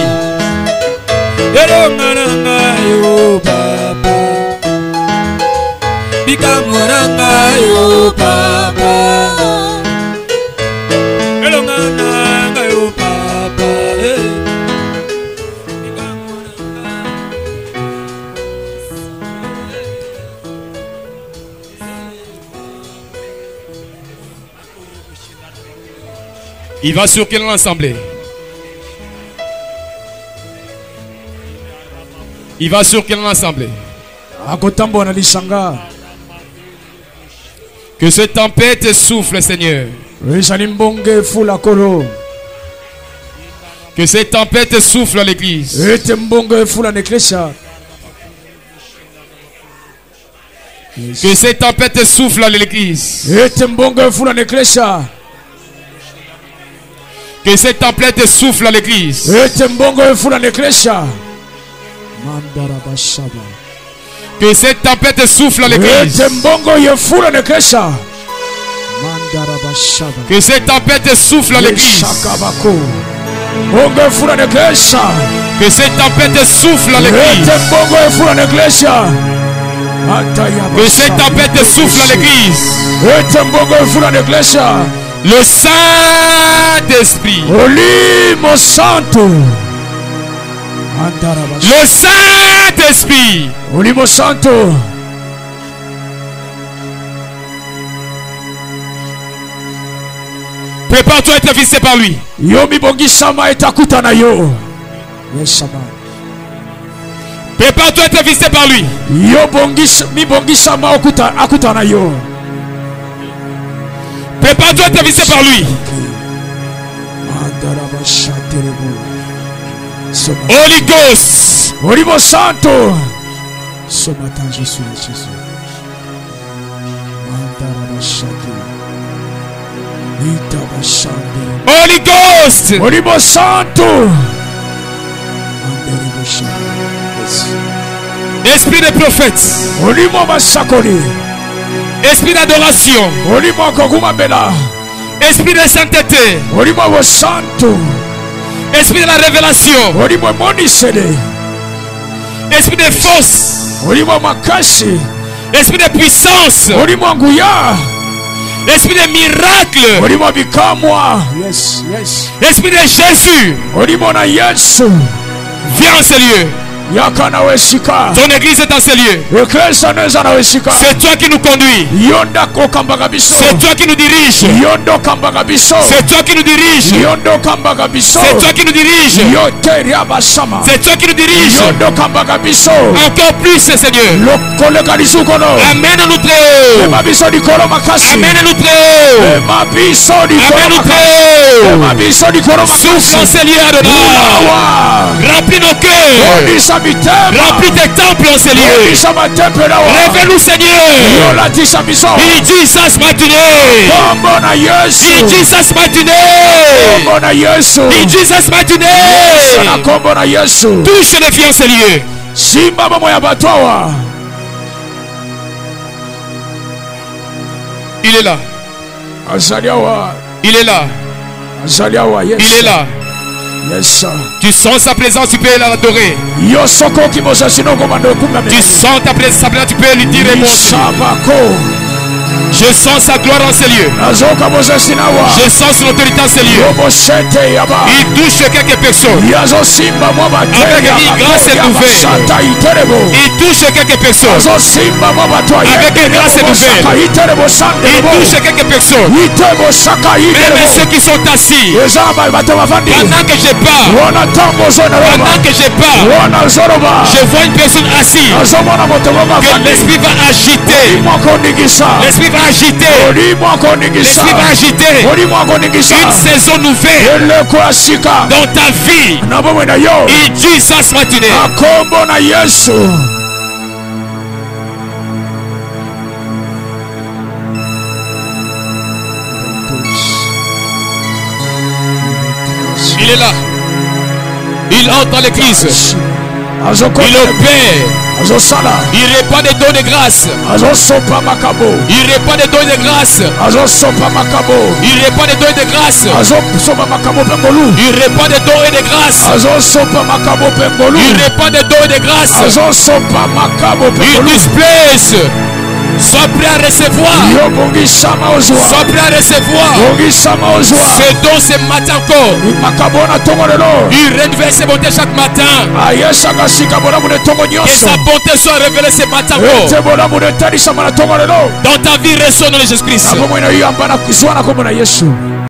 Il va sur quelle assemblée? Il va sur quelle assemblée? Que cette tempête souffle, Seigneur. Que cette tempête souffle à l'église. Que cette tempête souffle à l'église. Que cette tempête souffle à l'église. Que cette tempête souffle à l'église. Que cette tempête souffle à l'église. Que cette tempête souffle à l'église. Que cette tempête souffle à l'église. Le Saint-Esprit. Le Saint-Esprit. Prépare-toi à être visité par lui. Prépare-toi à être visité par lui. Prépare-toi à être visité par lui. Holy Ghost. Ce matin, je suis là, Jésus. Holy Ghost. Esprit de prophète. Esprit d'adoration. Esprit de sainteté. Esprit de la révélation. Esprit de force. Esprit de puissance. Esprit de miracle. Esprit de Jésus. Viens en ces lieux. Ton église est dans ces lieux. C'est toi qui nous conduis. C'est toi qui nous diriges. C'est toi qui nous diriges. C'est toi qui nous diriges. C'est toi qui nous diriges. Encore plus, Seigneur. Amène-nous très haut. Amène-nous très haut. Amène-nous très haut. Souffle en ces lieux, Adonai. Remplis nos cœurs. Remplis tes temples en ces lieux. Révèle-nous, Seigneur. In Jesus' mighty name. In Jesus' mighty name. In Jesus' mighty name. Touche les filles en ces lieux. Il est là. Il est là. Il est là. Yes, tu sens sa présence, tu peux l'adorer. Tu sens sa présence, tu peux lui dire un bon Dieu. Je sens sa gloire en ces lieux. Je sens son autorité en ces lieux. Il touche quelques personnes avec une grâce nouvelle. Il touche quelques personnes avec une grâce nouvelle. Il touche quelques personnes. Même ceux qui sont assis. Pendant que je parle, je vois une personne assise. Que l'esprit va agiter. L'esprit va agiter. L'esprit va agiter. Une saison nouvelle dans ta vie. Il dit ça ce matin. Il est là. Il entre dans l'église. Il opère. Il répand des dons de grâce. Il répand des dons de grâce. Il répand des dons de grâce. Il répand des dons et de grâce. Il répand des dons et de grâce. Il displace. Sois prêt à recevoir. Sois prêt à recevoir. Ce don ce matin encore. Il renouvelle ses bontés chaque matin. Que sa bonté soit révélée ce matin encore. Dans ta vie, ressonne le Jésus-Christ.